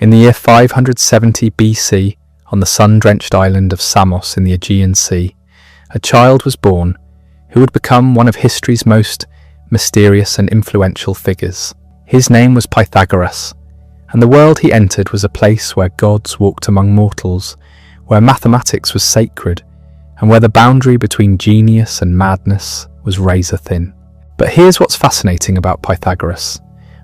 In the year 570 BC, on the sun-drenched island of Samos in the Aegean Sea, a child was born who would become one of history's most mysterious and influential figures. His name was Pythagoras, and the world he entered was a place where gods walked among mortals, where mathematics was sacred, and where the boundary between genius and madness was razor-thin. But here's what's fascinating about Pythagoras.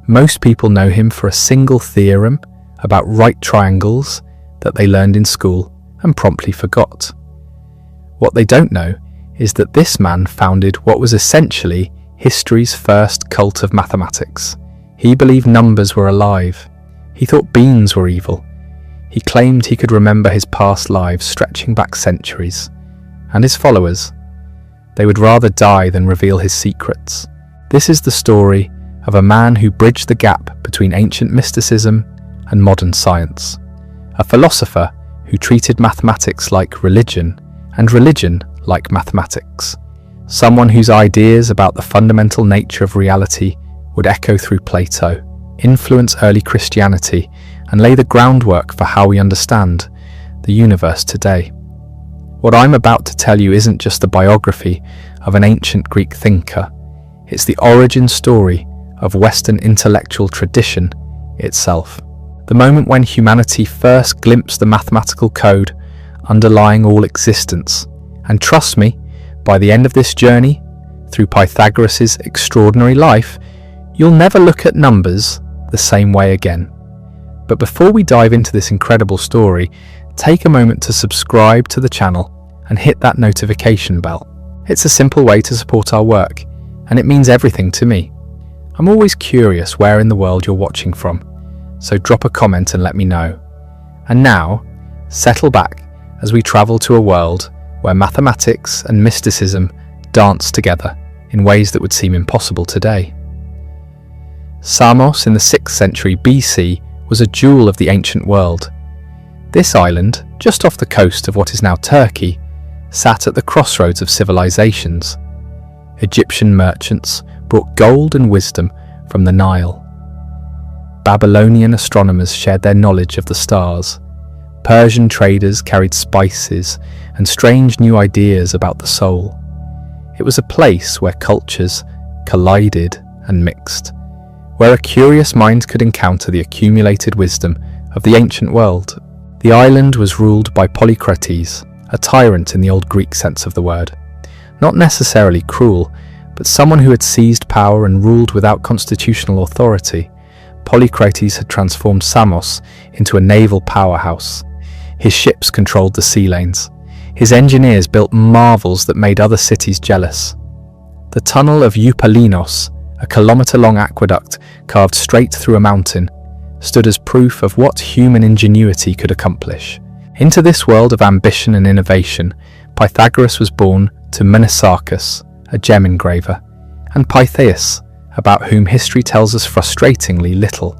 Most people know him for a single theorem about right triangles that they learned in school and promptly forgot. What they don't know is that this man founded what was essentially history's first cult of mathematics. He believed numbers were alive. He thought beans were evil. He claimed he could remember his past lives stretching back centuries. And his followers, they would rather die than reveal his secrets. This is the story of a man who bridged the gap between ancient mysticism and modern science. A philosopher who treated mathematics like religion and religion like mathematics. Someone whose ideas about the fundamental nature of reality would echo through Plato, influence early Christianity, and lay the groundwork for how we understand the universe today. What I'm about to tell you isn't just the biography of an ancient Greek thinker. It's the origin story of Western intellectual tradition itself. The moment when humanity first glimpsed the mathematical code underlying all existence. And trust me, by the end of this journey, through Pythagoras' extraordinary life, you'll never look at numbers the same way again. But before we dive into this incredible story, take a moment to subscribe to the channel and hit that notification bell. It's a simple way to support our work, and it means everything to me. I'm always curious where in the world you're watching from, so drop a comment and let me know. And now, settle back as we travel to a world where mathematics and mysticism dance together in ways that would seem impossible today. Samos in the 6th century BC was a jewel of the ancient world. This island, just off the coast of what is now Turkey, sat at the crossroads of civilizations. Egyptian merchants brought gold and wisdom from the Nile. Babylonian astronomers shared their knowledge of the stars. Persian traders carried spices and strange new ideas about the soul. It was a place where cultures collided and mixed, where a curious mind could encounter the accumulated wisdom of the ancient world. The island was ruled by Polycrates, a tyrant in the old Greek sense of the word. Not necessarily cruel, but someone who had seized power and ruled without constitutional authority. Polycrates had transformed Samos into a naval powerhouse. His ships controlled the sea lanes. His engineers built marvels that made other cities jealous. The tunnel of Eupalinos, a kilometre-long aqueduct carved straight through a mountain, stood as proof of what human ingenuity could accomplish. Into this world of ambition and innovation, Pythagoras was born to Menisarchus, a gem engraver, and Pythias, about whom history tells us frustratingly little.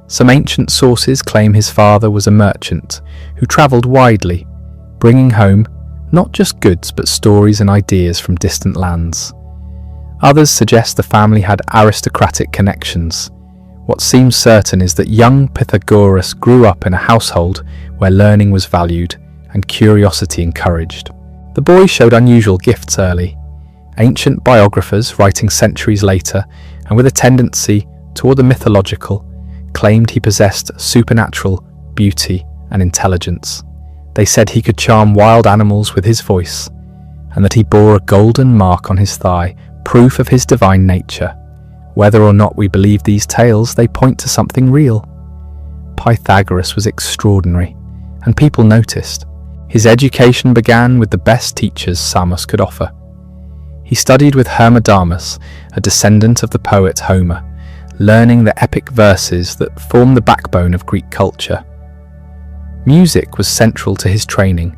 Some ancient sources claim his father was a merchant who travelled widely, bringing home not just goods but stories and ideas from distant lands. Others suggest the family had aristocratic connections. What seems certain is that young Pythagoras grew up in a household where learning was valued and curiosity encouraged. The boy showed unusual gifts early. Ancient biographers, writing centuries later and with a tendency toward the mythological, claimed he possessed supernatural beauty and intelligence. They said he could charm wild animals with his voice, and that he bore a golden mark on his thigh, proof of his divine nature. Whether or not we believe these tales, they point to something real. Pythagoras was extraordinary, and people noticed. His education began with the best teachers Samos could offer. He studied with Hermodamus, a descendant of the poet Homer, learning the epic verses that form the backbone of Greek culture. Music was central to his training,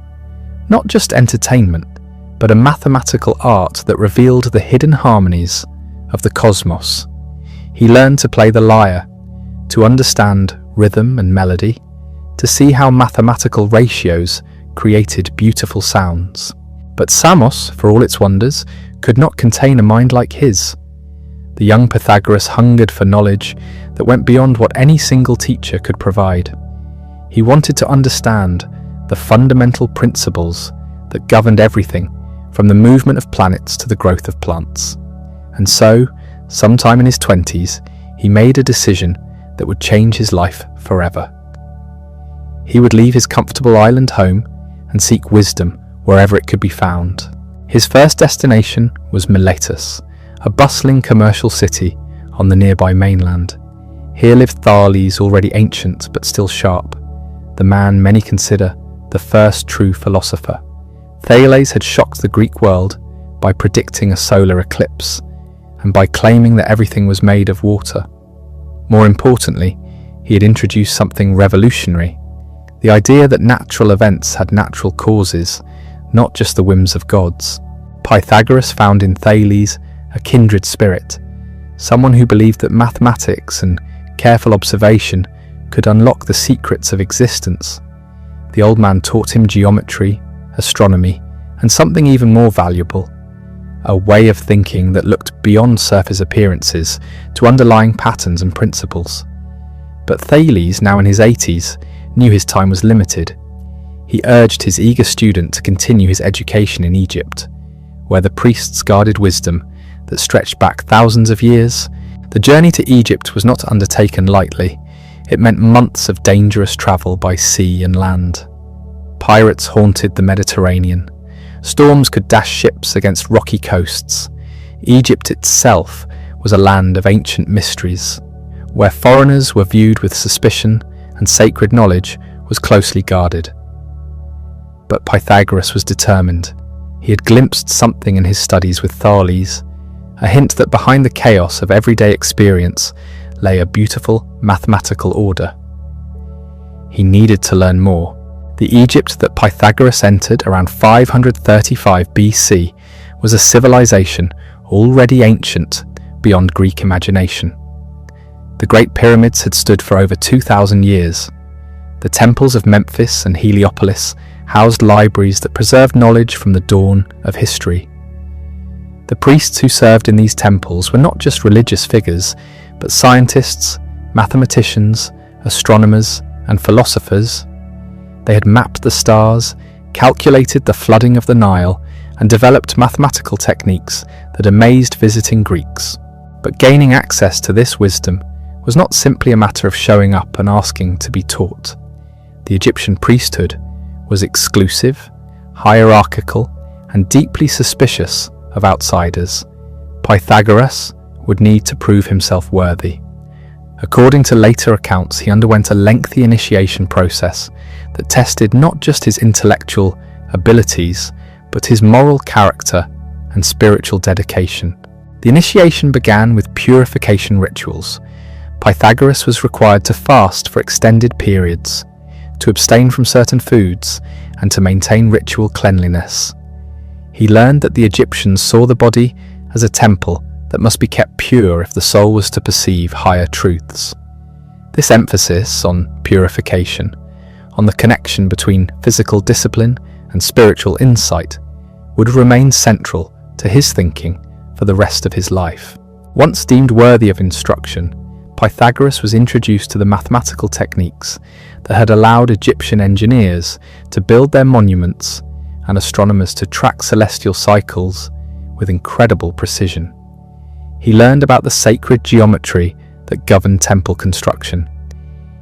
not just entertainment, but a mathematical art that revealed the hidden harmonies of the cosmos. He learned to play the lyre, to understand rhythm and melody, to see how mathematical ratios created beautiful sounds. But Samos, for all its wonders, could not contain a mind like his. The young Pythagoras hungered for knowledge that went beyond what any single teacher could provide. He wanted to understand the fundamental principles that governed everything from the movement of planets to the growth of plants. And so, sometime in his 20s, he made a decision that would change his life forever. He would leave his comfortable island home and seek wisdom wherever it could be found. His first destination was Miletus, a bustling commercial city on the nearby mainland. Here lived Thales, already ancient but still sharp, the man many consider the first true philosopher. Thales had shocked the Greek world by predicting a solar eclipse and by claiming that everything was made of water. More importantly, he had introduced something revolutionary: the idea that natural events had natural causes, not just the whims of gods. Pythagoras found in Thales a kindred spirit, someone who believed that mathematics and careful observation could unlock the secrets of existence. The old man taught him geometry, astronomy, and something even more valuable: a way of thinking that looked beyond surface appearances to underlying patterns and principles. But Thales, now in his 80s, knew his time was limited. He urged his eager student to continue his education in Egypt, where the priests guarded wisdom that stretched back thousands of years. The journey to Egypt was not undertaken lightly. It meant months of dangerous travel by sea and land. Pirates haunted the Mediterranean. Storms could dash ships against rocky coasts. Egypt itself was a land of ancient mysteries, where foreigners were viewed with suspicion and sacred knowledge was closely guarded. But Pythagoras was determined. He had glimpsed something in his studies with Thales, a hint that behind the chaos of everyday experience lay a beautiful mathematical order. He needed to learn more. The Egypt that Pythagoras entered around 535 BC was a civilization already ancient beyond Greek imagination. The Great Pyramids had stood for over 2,000 years. The temples of Memphis and Heliopolis housed libraries that preserved knowledge from the dawn of history. The priests who served in these temples were not just religious figures, but scientists, mathematicians, astronomers, and philosophers. They had mapped the stars, calculated the flooding of the Nile, and developed mathematical techniques that amazed visiting Greeks. But gaining access to this wisdom was not simply a matter of showing up and asking to be taught. The Egyptian priesthood was exclusive, hierarchical, and deeply suspicious of outsiders. Pythagoras would need to prove himself worthy. According to later accounts, he underwent a lengthy initiation process that tested not just his intellectual abilities, but his moral character and spiritual dedication. The initiation began with purification rituals. Pythagoras was required to fast for extended periods, to abstain from certain foods, and to maintain ritual cleanliness. He learned that the Egyptians saw the body as a temple that must be kept pure if the soul was to perceive higher truths. This emphasis on purification, on the connection between physical discipline and spiritual insight, would remain central to his thinking for the rest of his life. Once deemed worthy of instruction, Pythagoras was introduced to the mathematical techniques that had allowed Egyptian engineers to build their monuments and astronomers to track celestial cycles with incredible precision. He learned about the sacred geometry that governed temple construction.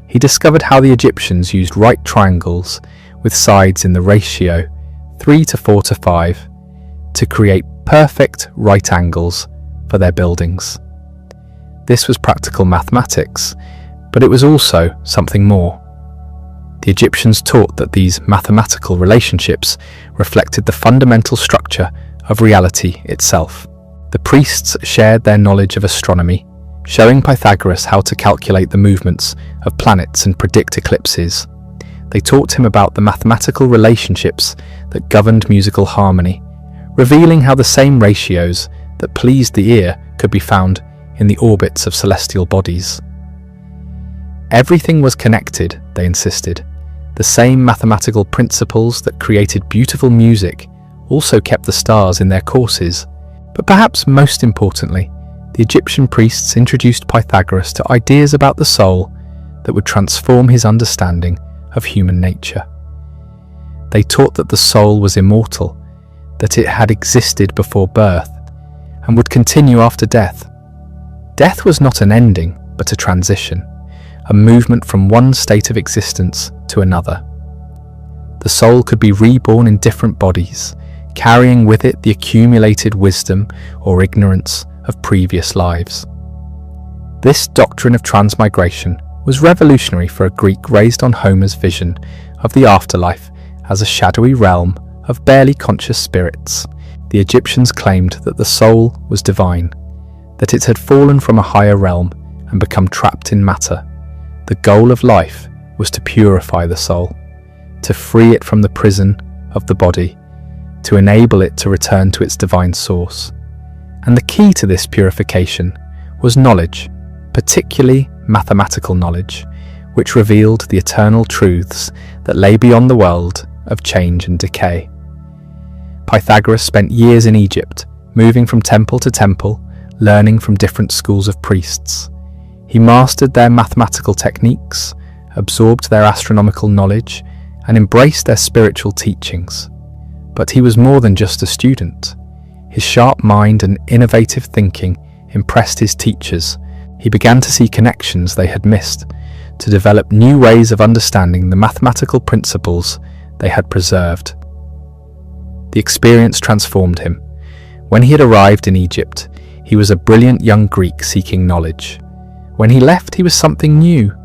He discovered how the Egyptians used right triangles with sides in the ratio 3:4:5 to create perfect right angles for their buildings. This was practical mathematics, but it was also something more. The Egyptians taught that these mathematical relationships reflected the fundamental structure of reality itself. The priests shared their knowledge of astronomy, showing Pythagoras how to calculate the movements of planets and predict eclipses. They taught him about the mathematical relationships that governed musical harmony, revealing how the same ratios that pleased the ear could be found in the orbits of celestial bodies. Everything was connected, they insisted. The same mathematical principles that created beautiful music also kept the stars in their courses. But perhaps most importantly, the Egyptian priests introduced Pythagoras to ideas about the soul that would transform his understanding of human nature. They taught that the soul was immortal, that it had existed before birth, and would continue after death. Death was not an ending, but a transition, a movement from one state of existence to another. The soul could be reborn in different bodies, carrying with it the accumulated wisdom or ignorance of previous lives. This doctrine of transmigration was revolutionary for a Greek raised on Homer's vision of the afterlife as a shadowy realm of barely conscious spirits. The Egyptians claimed that the soul was divine, that it had fallen from a higher realm and become trapped in matter. The goal of life was to purify the soul, to free it from the prison of the body, to enable it to return to its divine source. And the key to this purification was knowledge, particularly mathematical knowledge, which revealed the eternal truths that lay beyond the world of change and decay. Pythagoras spent years in Egypt, moving from temple to temple, learning from different schools of priests. He mastered their mathematical techniques, absorbed their astronomical knowledge, and embraced their spiritual teachings. But he was more than just a student. His sharp mind and innovative thinking impressed his teachers. He began to see connections they had missed, to develop new ways of understanding the mathematical principles they had preserved. The experience transformed him. When he had arrived in Egypt, he was a brilliant young Greek seeking knowledge. When he left, he was something new,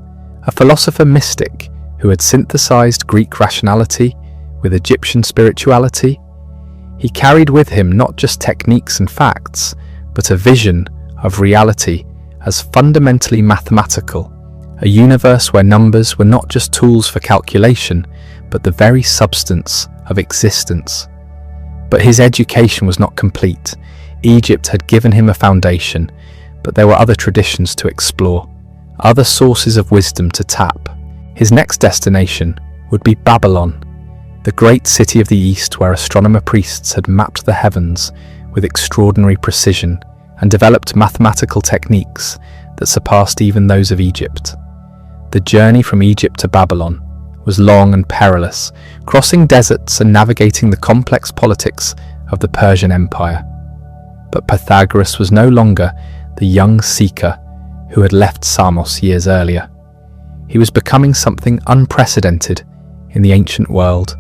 a philosopher mystic who had synthesized Greek rationality with Egyptian spirituality. He carried with him not just techniques and facts, but a vision of reality as fundamentally mathematical, a universe where numbers were not just tools for calculation, but the very substance of existence. But his education was not complete. Egypt had given him a foundation, but there were other traditions to explore, other sources of wisdom to tap. His next destination would be Babylon, the great city of the East where astronomer priests had mapped the heavens with extraordinary precision and developed mathematical techniques that surpassed even those of Egypt. The journey from Egypt to Babylon was long and perilous, crossing deserts and navigating the complex politics of the Persian Empire. But Pythagoras was no longer the young seeker who had left Samos years earlier. He was becoming something unprecedented in the ancient world,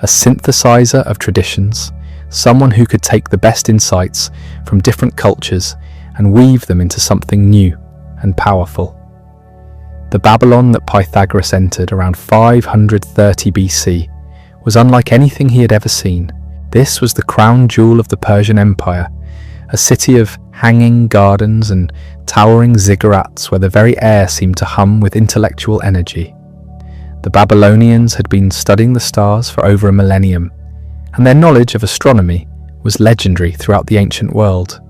a synthesizer of traditions, someone who could take the best insights from different cultures and weave them into something new and powerful. The Babylon that Pythagoras entered around 530 BC was unlike anything he had ever seen. This was the crown jewel of the Persian Empire, a city of hanging gardens and towering ziggurats where the very air seemed to hum with intellectual energy. The Babylonians had been studying the stars for over a millennium, and their knowledge of astronomy was legendary throughout the ancient world.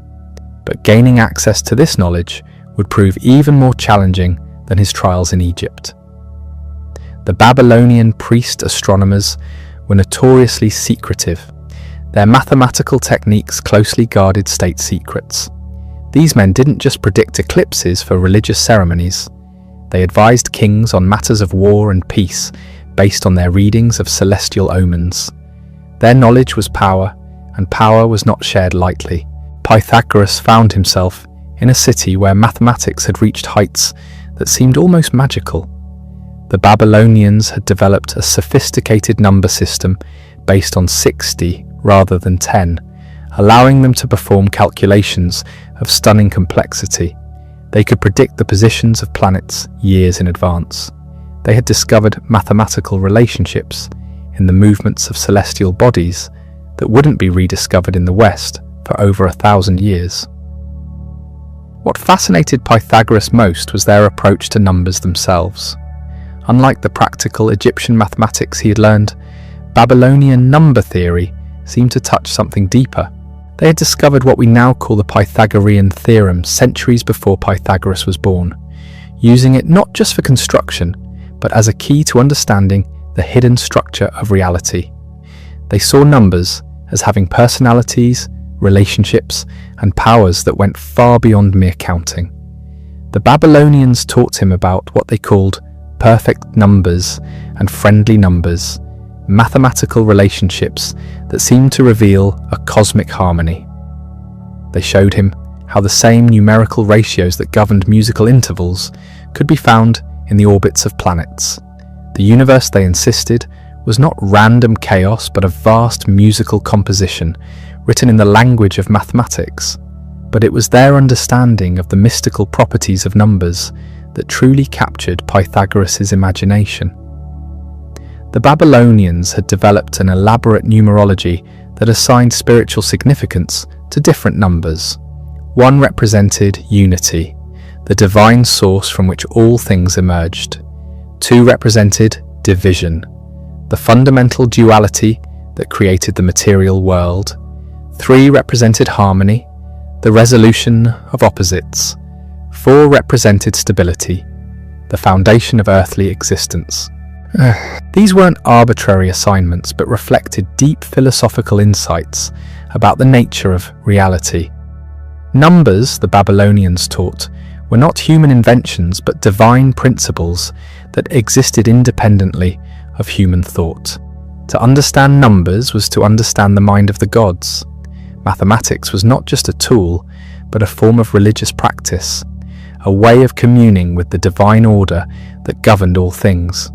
But gaining access to this knowledge would prove even more challenging than his trials in Egypt. The Babylonian priest astronomers were notoriously secretive. Their mathematical techniques closely guarded state secrets. These men didn't just predict eclipses for religious ceremonies. They advised kings on matters of war and peace based on their readings of celestial omens. Their knowledge was power, and power was not shared lightly. Pythagoras found himself in a city where mathematics had reached heights that seemed almost magical. The Babylonians had developed a sophisticated number system based on 60 rather than 10, allowing them to perform calculations of stunning complexity. They could predict the positions of planets years in advance. They had discovered mathematical relationships in the movements of celestial bodies that wouldn't be rediscovered in the West for over 1,000 years. What fascinated Pythagoras most was their approach to numbers themselves. Unlike the practical Egyptian mathematics he had learned, Babylonian number theory seemed to touch something deeper. They had discovered what we now call the Pythagorean theorem centuries before Pythagoras was born, using it not just for construction, but as a key to understanding the hidden structure of reality. They saw numbers as having personalities, relationships, and powers that went far beyond mere counting. The Babylonians taught him about what they called perfect numbers and friendly numbers, mathematical relationships that seemed to reveal a cosmic harmony. They showed him how the same numerical ratios that governed musical intervals could be found in the orbits of planets. The universe, they insisted, was not random chaos but a vast musical composition written in the language of mathematics. But it was their understanding of the mystical properties of numbers that truly captured Pythagoras' imagination. The Babylonians had developed an elaborate numerology that assigned spiritual significance to different numbers. One represented unity, the divine source from which all things emerged. Two represented division, the fundamental duality that created the material world. Three represented harmony, the resolution of opposites. Four represented stability, the foundation of earthly existence. These weren't arbitrary assignments, but reflected deep philosophical insights about the nature of reality. Numbers, the Babylonians taught, were not human inventions but divine principles that existed independently of human thought. To understand numbers was to understand the mind of the gods. Mathematics was not just a tool, but a form of religious practice, a way of communing with the divine order that governed all things.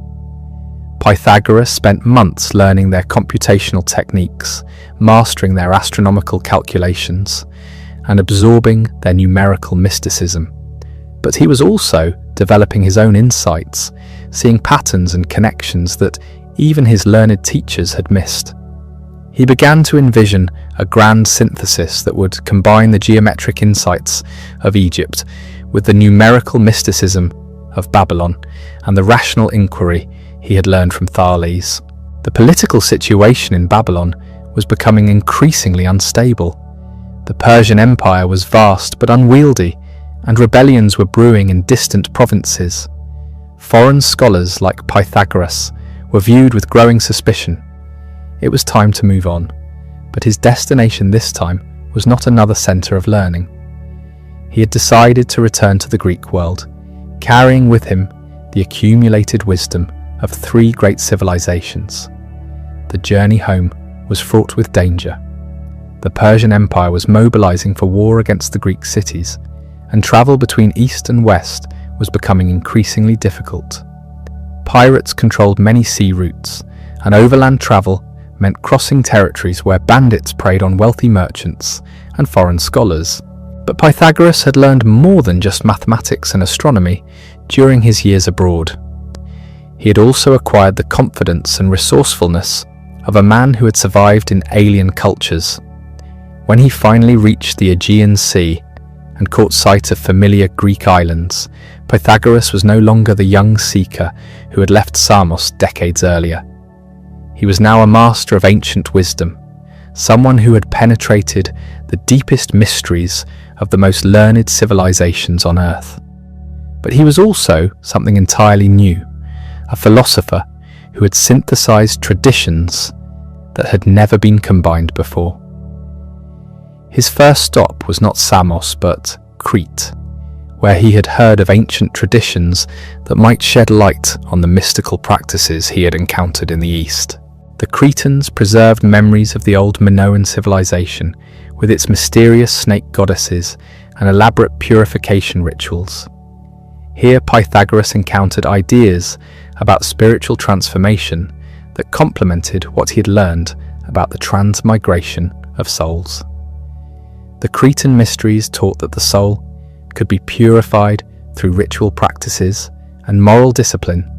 Pythagoras spent months learning their computational techniques, mastering their astronomical calculations, and absorbing their numerical mysticism. But he was also developing his own insights, seeing patterns and connections that even his learned teachers had missed. He began to envision a grand synthesis that would combine the geometric insights of Egypt with the numerical mysticism of Babylon and the rational inquiry he had learned from Thales. The political situation in Babylon was becoming increasingly unstable. The Persian Empire was vast but unwieldy, and rebellions were brewing in distant provinces. Foreign scholars like Pythagoras were viewed with growing suspicion. It was time to move on, but his destination this time was not another centre of learning. He had decided to return to the Greek world, carrying with him the accumulated wisdom of three great civilizations. The journey home was fraught with danger. The Persian Empire was mobilizing for war against the Greek cities, and travel between east and west was becoming increasingly difficult. Pirates controlled many sea routes, and overland travel meant crossing territories where bandits preyed on wealthy merchants and foreign scholars. But Pythagoras had learned more than just mathematics and astronomy during his years abroad. He had also acquired the confidence and resourcefulness of a man who had survived in alien cultures. When he finally reached the Aegean Sea and caught sight of familiar Greek islands, Pythagoras was no longer the young seeker who had left Samos decades earlier. He was now a master of ancient wisdom, someone who had penetrated the deepest mysteries of the most learned civilizations on Earth. But he was also something entirely new, a philosopher who had synthesized traditions that had never been combined before. His first stop was not Samos but Crete, where he had heard of ancient traditions that might shed light on the mystical practices he had encountered in the East. The Cretans preserved memories of the old Minoan civilization, with its mysterious snake goddesses and elaborate purification rituals. Here Pythagoras encountered ideas about spiritual transformation that complemented what he had learned about the transmigration of souls. The Cretan mysteries taught that the soul could be purified through ritual practices and moral discipline.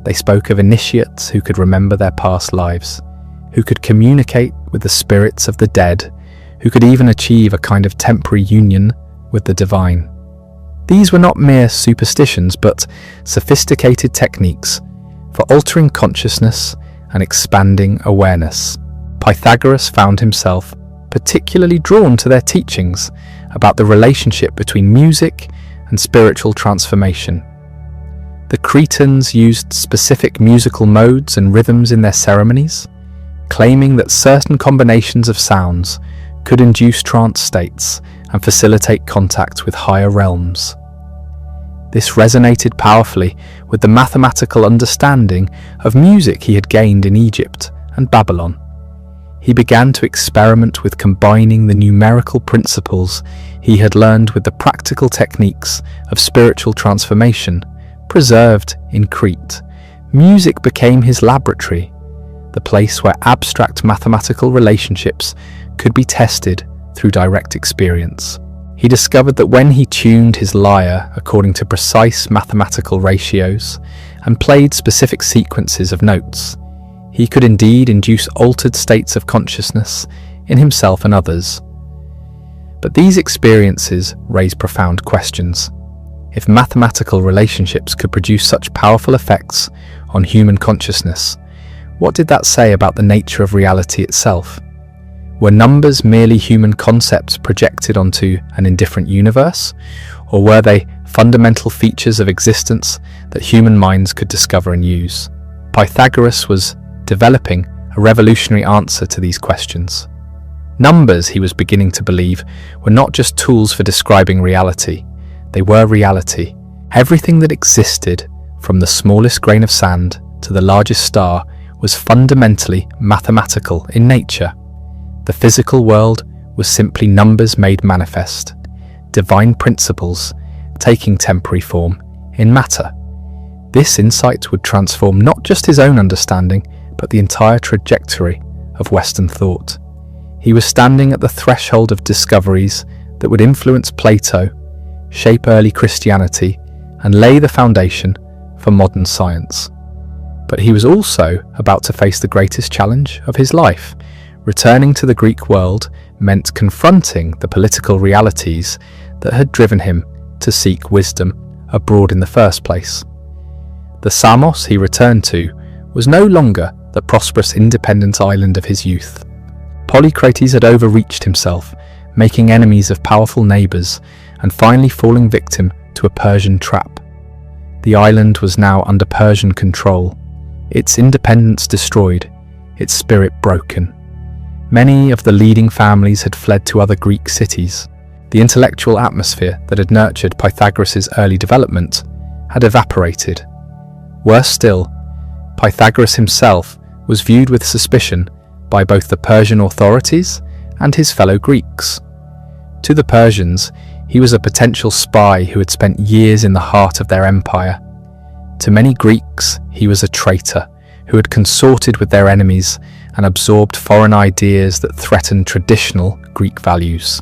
They spoke of initiates who could remember their past lives, who could communicate with the spirits of the dead, who could even achieve a kind of temporary union with the divine. These were not mere superstitions, but sophisticated techniques for altering consciousness and expanding awareness. Pythagoras found himself particularly drawn to their teachings about the relationship between music and spiritual transformation. The Cretans used specific musical modes and rhythms in their ceremonies, claiming that certain combinations of sounds could induce trance states and facilitate contact with higher realms. This resonated powerfully with the mathematical understanding of music he had gained in Egypt and Babylon. He began to experiment with combining the numerical principles he had learned with the practical techniques of spiritual transformation preserved in Crete. Music became his laboratory, the place where abstract mathematical relationships could be tested through direct experience. He discovered that when he tuned his lyre according to precise mathematical ratios and played specific sequences of notes, he could indeed induce altered states of consciousness in himself and others. But these experiences raise profound questions. If mathematical relationships could produce such powerful effects on human consciousness, what did that say about the nature of reality itself? Were numbers merely human concepts projected onto an indifferent universe, or were they fundamental features of existence that human minds could discover and use? Pythagoras was developing a revolutionary answer to these questions. Numbers, he was beginning to believe, were not just tools for describing reality. They were reality. Everything that existed, from the smallest grain of sand to the largest star, was fundamentally mathematical in nature. The physical world was simply numbers made manifest, divine principles taking temporary form in matter. This insight would transform not just his own understanding, but the entire trajectory of Western thought. He was standing at the threshold of discoveries that would influence Plato, shape early Christianity, and lay the foundation for modern science. But he was also about to face the greatest challenge of his life. Returning to the Greek world meant confronting the political realities that had driven him to seek wisdom abroad in the first place. The Samos he returned to was no longer the prosperous independent island of his youth. Polycrates had overreached himself, making enemies of powerful neighbours and finally falling victim to a Persian trap. The island was now under Persian control, its independence destroyed, its spirit broken. Many of the leading families had fled to other Greek cities. The intellectual atmosphere that had nurtured Pythagoras' early development had evaporated. Worse still, Pythagoras himself was viewed with suspicion by both the Persian authorities and his fellow Greeks. To the Persians, he was a potential spy who had spent years in the heart of their empire. To many Greeks, he was a traitor who had consorted with their enemies and absorbed foreign ideas that threatened traditional Greek values.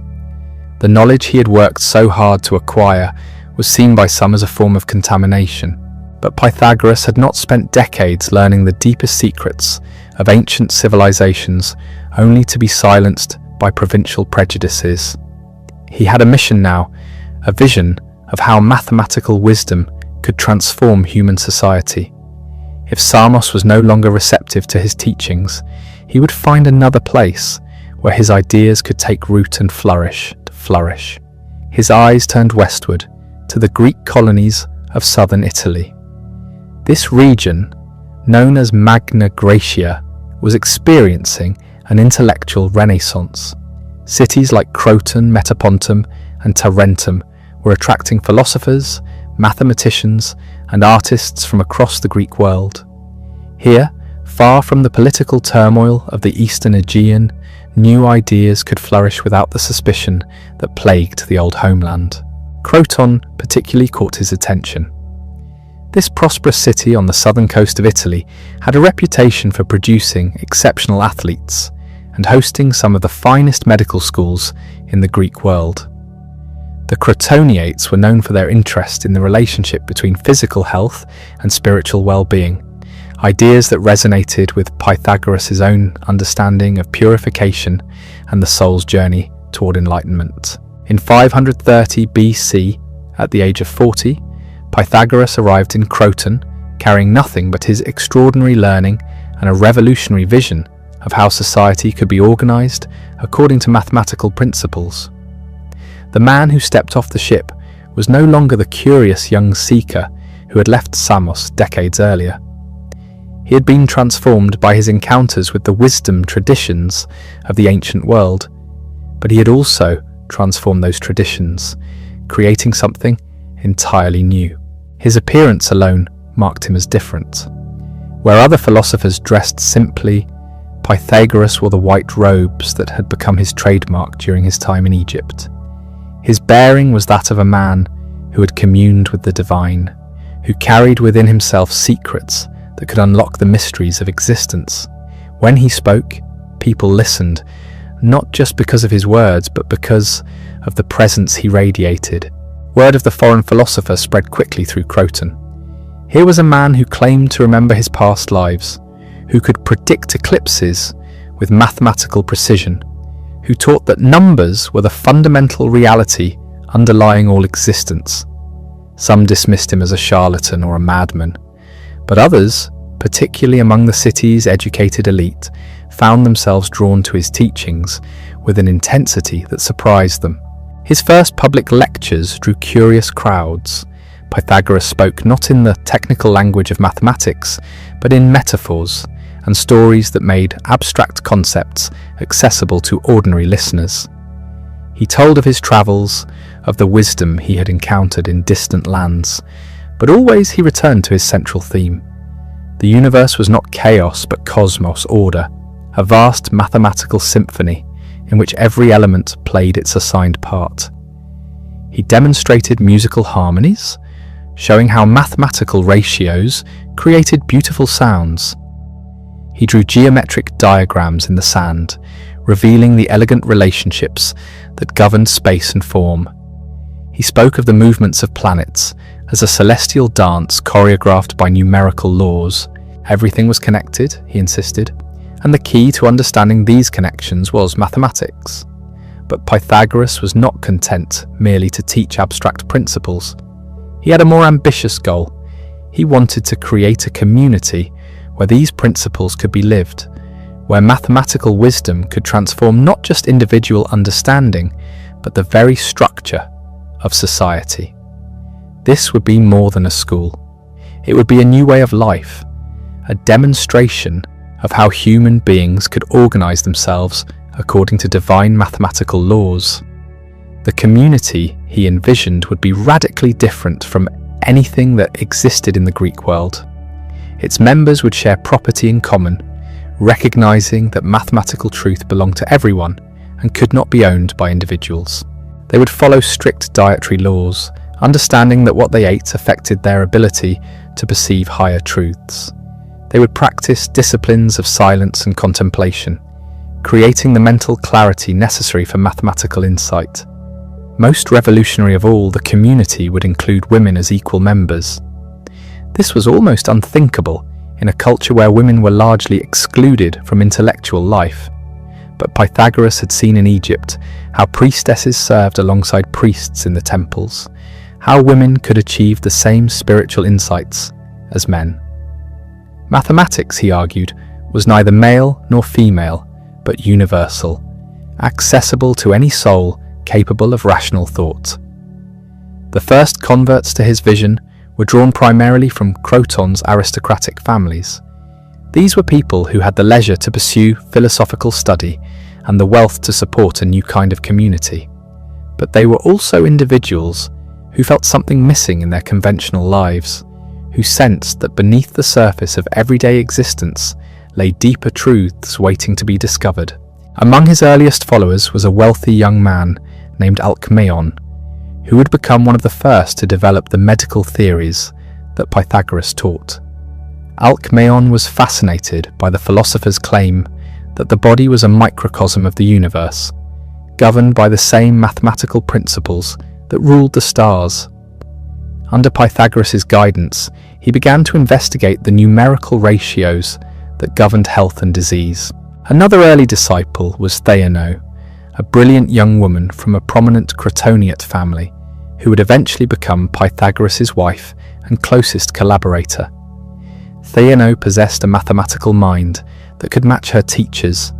The knowledge he had worked so hard to acquire was seen by some as a form of contamination. But Pythagoras had not spent decades learning the deepest secrets of ancient civilizations only to be silenced by provincial prejudices. He had a mission now, a vision of how mathematical wisdom could transform human society. If Samos was no longer receptive to his teachings, he would find another place where his ideas could take root and flourish. His eyes turned westward to the Greek colonies of southern Italy. This region, known as Magna Graecia, was experiencing an intellectual renaissance. Cities like Croton, Metapontum, and Tarentum were attracting philosophers, mathematicians, and artists from across the Greek world. Here, far from the political turmoil of the Eastern Aegean, new ideas could flourish without the suspicion that plagued the old homeland. Croton particularly caught his attention. This prosperous city on the southern coast of Italy had a reputation for producing exceptional athletes and hosting some of the finest medical schools in the Greek world. The Crotoniates were known for their interest in the relationship between physical health and spiritual well-being, ideas that resonated with Pythagoras' own understanding of purification and the soul's journey toward enlightenment. In 530 BC, at the age of 40, Pythagoras arrived in Croton, carrying nothing but his extraordinary learning and a revolutionary vision of how society could be organized according to mathematical principles. The man who stepped off the ship was no longer the curious young seeker who had left Samos decades earlier. He had been transformed by his encounters with the wisdom traditions of the ancient world. but he had also transformed those traditions, creating something entirely new. His appearance alone marked him as different. Where other philosophers dressed simply, Pythagoras wore the white robes that had become his trademark during his time in Egypt. His bearing was that of a man who had communed with the divine, who carried within himself secrets that could unlock the mysteries of existence. When he spoke, people listened, not just because of his words, but because of the presence he radiated. Word of the foreign philosopher spread quickly through Croton. Here was a man who claimed to remember his past lives, who could predict eclipses with mathematical precision, who taught that numbers were the fundamental reality underlying all existence. Some dismissed him as a charlatan or a madman, but others, particularly among the city's educated elite, found themselves drawn to his teachings with an intensity that surprised them. His first public lectures drew curious crowds. Pythagoras spoke not in the technical language of mathematics, but in metaphors and stories that made abstract concepts accessible to ordinary listeners. He told of his travels, of the wisdom he had encountered in distant lands, but always he returned to his central theme. The universe was not chaos but cosmos, order, a vast mathematical symphony in which every element played its assigned part. He demonstrated musical harmonies, showing how mathematical ratios created beautiful sounds. He drew geometric diagrams in the sand, revealing the elegant relationships that governed space and form. He spoke of the movements of planets as a celestial dance choreographed by numerical laws. Everything was connected, he insisted, and the key to understanding these connections was mathematics. But Pythagoras was not content merely to teach abstract principles. He had a more ambitious goal. He wanted to create a community where these principles could be lived, where mathematical wisdom could transform not just individual understanding, but the very structure of society. This would be more than a school. It would be a new way of life, a demonstration of how human beings could organize themselves according to divine mathematical laws. The community he envisioned would be radically different from anything that existed in the Greek world. Its members would share property in common, recognizing that mathematical truth belonged to everyone and could not be owned by individuals. They would follow strict dietary laws, understanding that what they ate affected their ability to perceive higher truths. They would practice disciplines of silence and contemplation, creating the mental clarity necessary for mathematical insight. Most revolutionary of all, the community would include women as equal members. This was almost unthinkable in a culture where women were largely excluded from intellectual life. But Pythagoras had seen in Egypt how priestesses served alongside priests in the temples, how women could achieve the same spiritual insights as men. Mathematics, he argued, was neither male nor female, but universal, accessible to any soul capable of rational thought. The first converts to his vision were drawn primarily from Croton's aristocratic families. These were people who had the leisure to pursue philosophical study and the wealth to support a new kind of community. But they were also individuals who felt something missing in their conventional lives, who sensed that beneath the surface of everyday existence lay deeper truths waiting to be discovered. Among his earliest followers was a wealthy young man named Alcmaeon, who would become one of the first to develop the medical theories that Pythagoras taught. Alcmaeon was fascinated by the philosopher's claim that the body was a microcosm of the universe, governed by the same mathematical principles that ruled the stars. Under Pythagoras' guidance, he began to investigate the numerical ratios that governed health and disease. Another early disciple was Theano, a brilliant young woman from a prominent Crotoniate family who would eventually become Pythagoras' wife and closest collaborator. Theano possessed a mathematical mind that could match her teachers,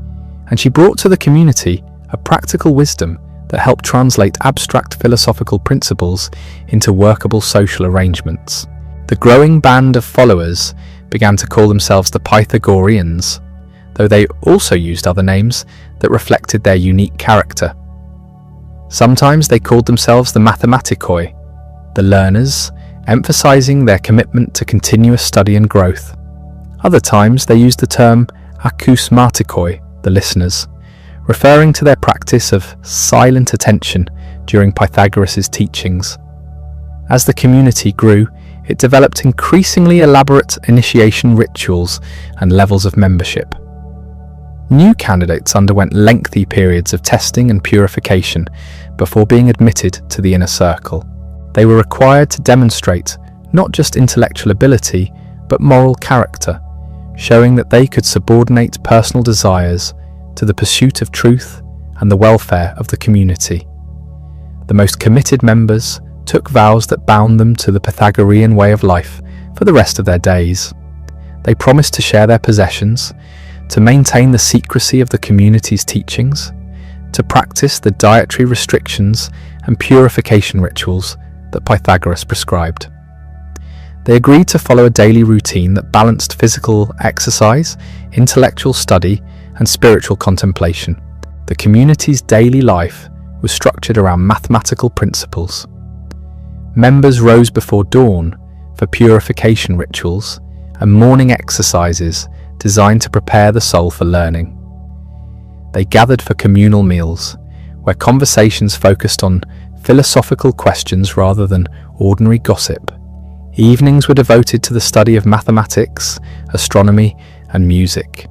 and she brought to the community a practical wisdom that helped translate abstract philosophical principles into workable social arrangements. The growing band of followers began to call themselves the Pythagoreans, though they also used other names that reflected their unique character. Sometimes they called themselves the mathematikoi, the learners, emphasizing their commitment to continuous study and growth. Other times they used the term acousmatikoi, the listeners, referring to their practice of silent attention during Pythagoras' teachings. As the community grew, it developed increasingly elaborate initiation rituals and levels of membership. New candidates underwent lengthy periods of testing and purification before being admitted to the inner circle. They were required to demonstrate not just intellectual ability, but moral character, showing that they could subordinate personal desires to the pursuit of truth and the welfare of the community. The most committed members took vows that bound them to the Pythagorean way of life for the rest of their days. They promised to share their possessions, to maintain the secrecy of the community's teachings, to practice the dietary restrictions and purification rituals that Pythagoras prescribed. They agreed to follow a daily routine that balanced physical exercise, intellectual study, and spiritual contemplation. The community's daily life was structured around mathematical principles. Members rose before dawn for purification rituals and morning exercises designed to prepare the soul for learning. They gathered for communal meals, where conversations focused on philosophical questions rather than ordinary gossip. Evenings were devoted to the study of mathematics, astronomy, and music,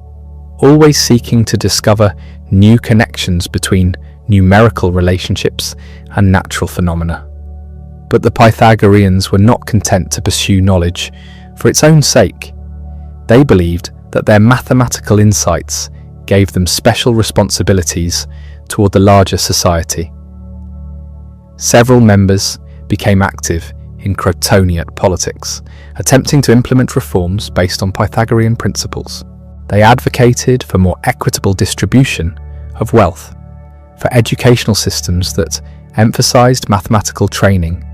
always seeking to discover new connections between numerical relationships and natural phenomena. But the Pythagoreans were not content to pursue knowledge for its own sake. They believed that their mathematical insights gave them special responsibilities toward the larger society. Several members became active in Crotoniate politics, attempting to implement reforms based on Pythagorean principles. They advocated for more equitable distribution of wealth, for educational systems that emphasized mathematical training,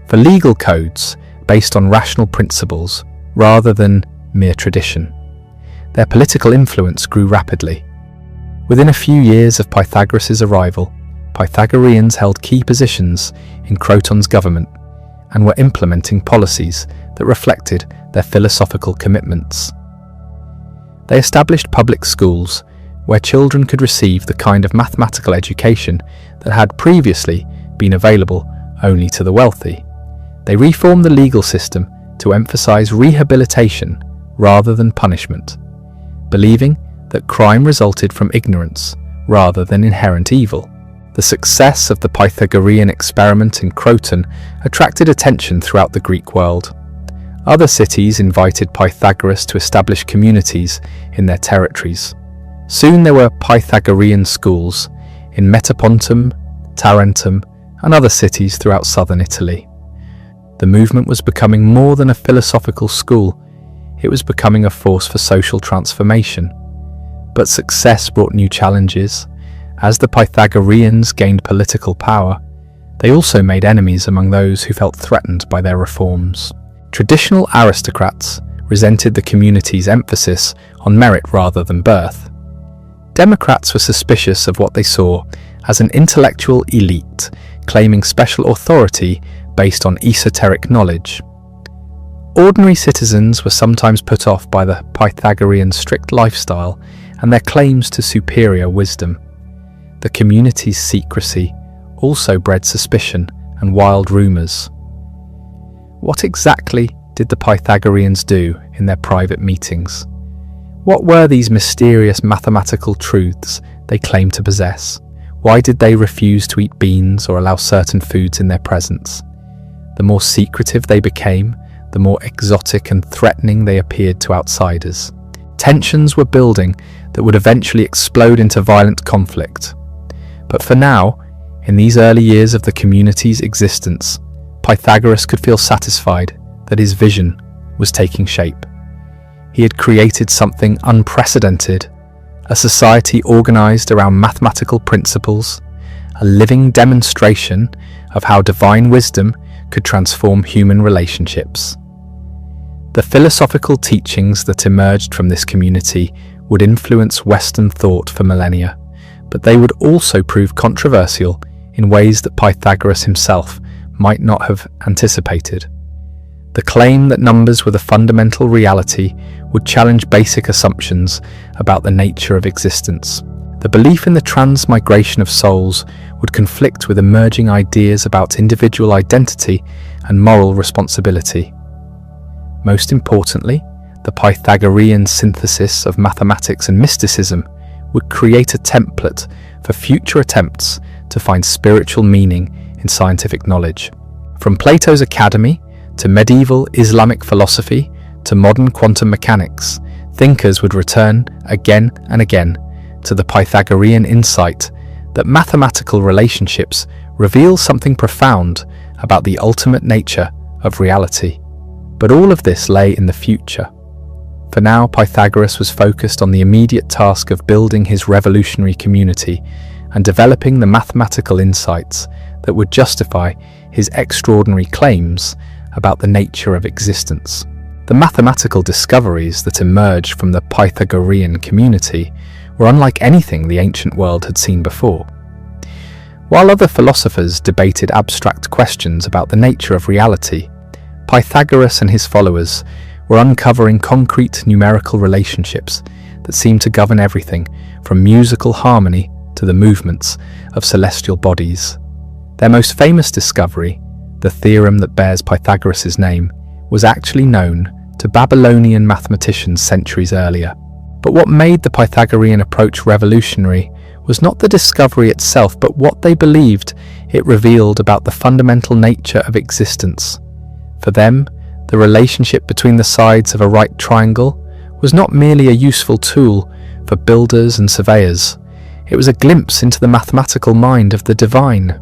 for legal codes based on rational principles rather than mere tradition. Their political influence grew rapidly. Within a few years of Pythagoras' arrival, Pythagoreans held key positions in Croton's government and were implementing policies that reflected their philosophical commitments. They established public schools where children could receive the kind of mathematical education that had previously been available only to the wealthy. They reformed the legal system to emphasize rehabilitation rather than punishment, believing that crime resulted from ignorance rather than inherent evil. The success of the Pythagorean experiment in Croton attracted attention throughout the Greek world. Other cities invited Pythagoras to establish communities in their territories. Soon there were Pythagorean schools in Metapontum, Tarentum, and other cities throughout southern Italy. The movement was becoming more than a philosophical school, it was becoming a force for social transformation. But success brought new challenges. As the Pythagoreans gained political power, they also made enemies among those who felt threatened by their reforms. Traditional aristocrats resented the community's emphasis on merit rather than birth. Democrats were suspicious of what they saw as an intellectual elite, claiming special authority based on esoteric knowledge. Ordinary citizens were sometimes put off by the Pythagorean strict lifestyle and their claims to superior wisdom. The community's secrecy also bred suspicion and wild rumors. What exactly did the Pythagoreans do in their private meetings? What were these mysterious mathematical truths they claimed to possess? Why did they refuse to eat beans or allow certain foods in their presence? The more secretive they became, the more exotic and threatening they appeared to outsiders. Tensions were building that would eventually explode into violent conflict. But for now, in these early years of the community's existence, Pythagoras could feel satisfied that his vision was taking shape. He had created something unprecedented, a society organized around mathematical principles, a living demonstration of how divine wisdom could transform human relationships. The philosophical teachings that emerged from this community would influence Western thought for millennia, but they would also prove controversial in ways that Pythagoras himself might not have anticipated. The claim that numbers were the fundamental reality would challenge basic assumptions about the nature of existence. The belief in the transmigration of souls would conflict with emerging ideas about individual identity and moral responsibility. Most importantly, the Pythagorean synthesis of mathematics and mysticism would create a template for future attempts to find spiritual meaning in scientific knowledge. From Plato's Academy to medieval Islamic philosophy to modern quantum mechanics, thinkers would return again and again to the Pythagorean insight that mathematical relationships reveal something profound about the ultimate nature of reality. But all of this lay in the future. For now, Pythagoras was focused on the immediate task of building his revolutionary community and developing the mathematical insights that would justify his extraordinary claims about the nature of existence. The mathematical discoveries that emerged from the Pythagorean community were unlike anything the ancient world had seen before. While other philosophers debated abstract questions about the nature of reality, Pythagoras and his followers were uncovering concrete numerical relationships that seemed to govern everything from musical harmony to the movements of celestial bodies. Their most famous discovery, the theorem that bears Pythagoras' name, was actually known to Babylonian mathematicians centuries earlier. But what made the Pythagorean approach revolutionary was not the discovery itself, but what they believed it revealed about the fundamental nature of existence. For them, the relationship between the sides of a right triangle was not merely a useful tool for builders and surveyors. It was a glimpse into the mathematical mind of the divine.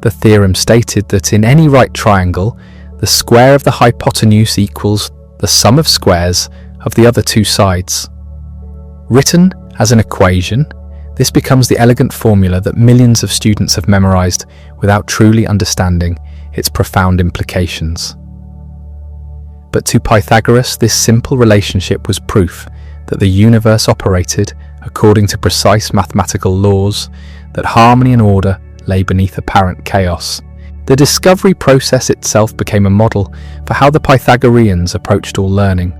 The theorem stated that in any right triangle, the square of the hypotenuse equals the sum of squares of the other two sides. Written as an equation, this becomes the elegant formula that millions of students have memorized without truly understanding its profound implications. But to Pythagoras, this simple relationship was proof that the universe operated according to precise mathematical laws, that harmony and order lay beneath apparent chaos. The discovery process itself became a model for how the Pythagoreans approached all learning.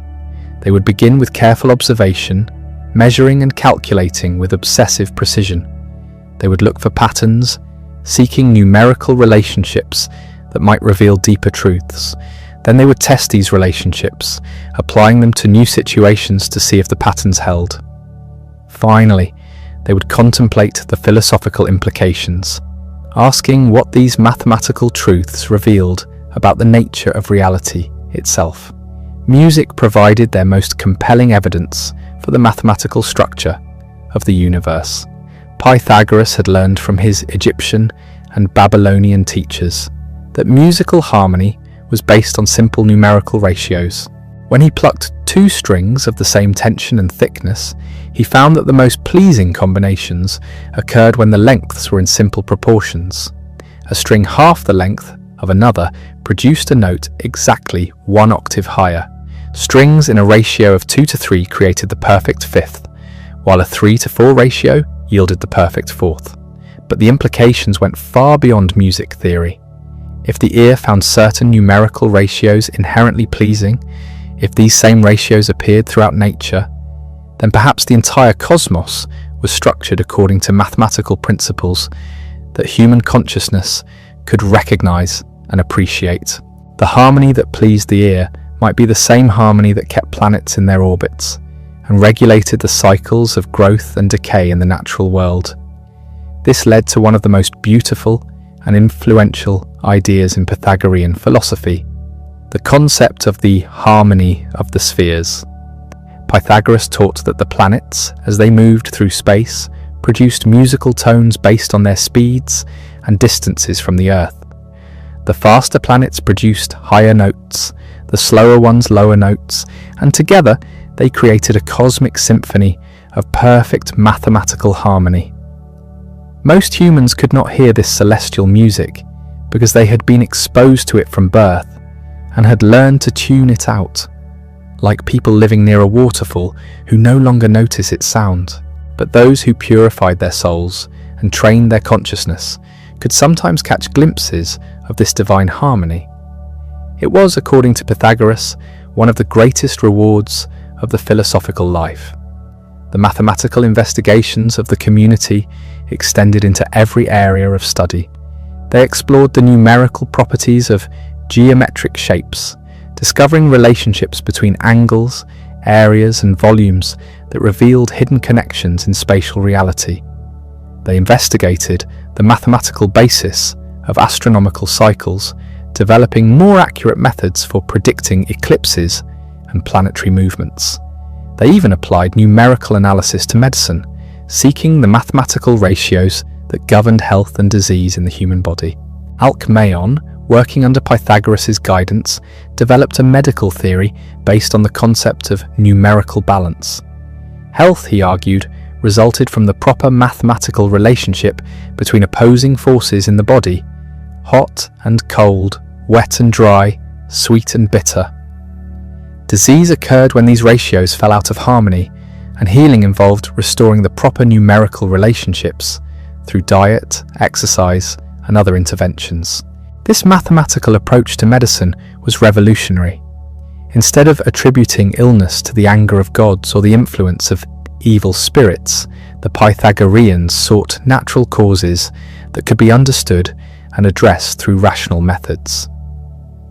They would begin with careful observation, measuring and calculating with obsessive precision. They would look for patterns, seeking numerical relationships that might reveal deeper truths. Then they would test these relationships, applying them to new situations to see if the patterns held. Finally, they would contemplate the philosophical implications, asking what these mathematical truths revealed about the nature of reality itself. Music provided their most compelling evidence for the mathematical structure of the universe. Pythagoras had learned from his Egyptian and Babylonian teachers that musical harmony was based on simple numerical ratios. When he plucked two strings of the same tension and thickness, he found that the most pleasing combinations occurred when the lengths were in simple proportions. A string half the length of another produced a note exactly one octave higher. Strings in a ratio of 2 to 3 created the perfect fifth, while a 3 to 4 ratio yielded the perfect fourth. But the implications went far beyond music theory. If the ear found certain numerical ratios inherently pleasing, if these same ratios appeared throughout nature, then perhaps the entire cosmos was structured according to mathematical principles that human consciousness could recognize and appreciate. The harmony that pleased the ear might be the same harmony that kept planets in their orbits and regulated the cycles of growth and decay in the natural world. This led to one of the most beautiful and influential ideas in Pythagorean philosophy, the concept of the harmony of the spheres. Pythagoras taught that the planets, as they moved through space, produced musical tones based on their speeds and distances from the Earth. The faster planets produced higher notes, the slower ones lower notes, and together they created a cosmic symphony of perfect mathematical harmony. Most humans could not hear this celestial music because they had been exposed to it from birth and had learned to tune it out, like people living near a waterfall who no longer notice its sound. But those who purified their souls and trained their consciousness, could sometimes catch glimpses of this divine harmony. It was, according to Pythagoras, one of the greatest rewards of the philosophical life. The mathematical investigations of the community extended into every area of study. They explored the numerical properties of geometric shapes, discovering relationships between angles, areas, and volumes that revealed hidden connections in spatial reality. They investigated the mathematical basis of astronomical cycles, developing more accurate methods for predicting eclipses and planetary movements. They even applied numerical analysis to medicine, seeking the mathematical ratios that governed health and disease in the human body. Alcmaeon, working under Pythagoras' guidance, developed a medical theory based on the concept of numerical balance. Health, he argued, resulted from the proper mathematical relationship between opposing forces in the body: hot and cold, wet and dry, sweet and bitter. Disease occurred when these ratios fell out of harmony, and healing involved restoring the proper numerical relationships through diet, exercise, and other interventions. This mathematical approach to medicine was revolutionary. Instead of attributing illness to the anger of gods or the influence of evil spirits, the Pythagoreans sought natural causes that could be understood and addressed through rational methods.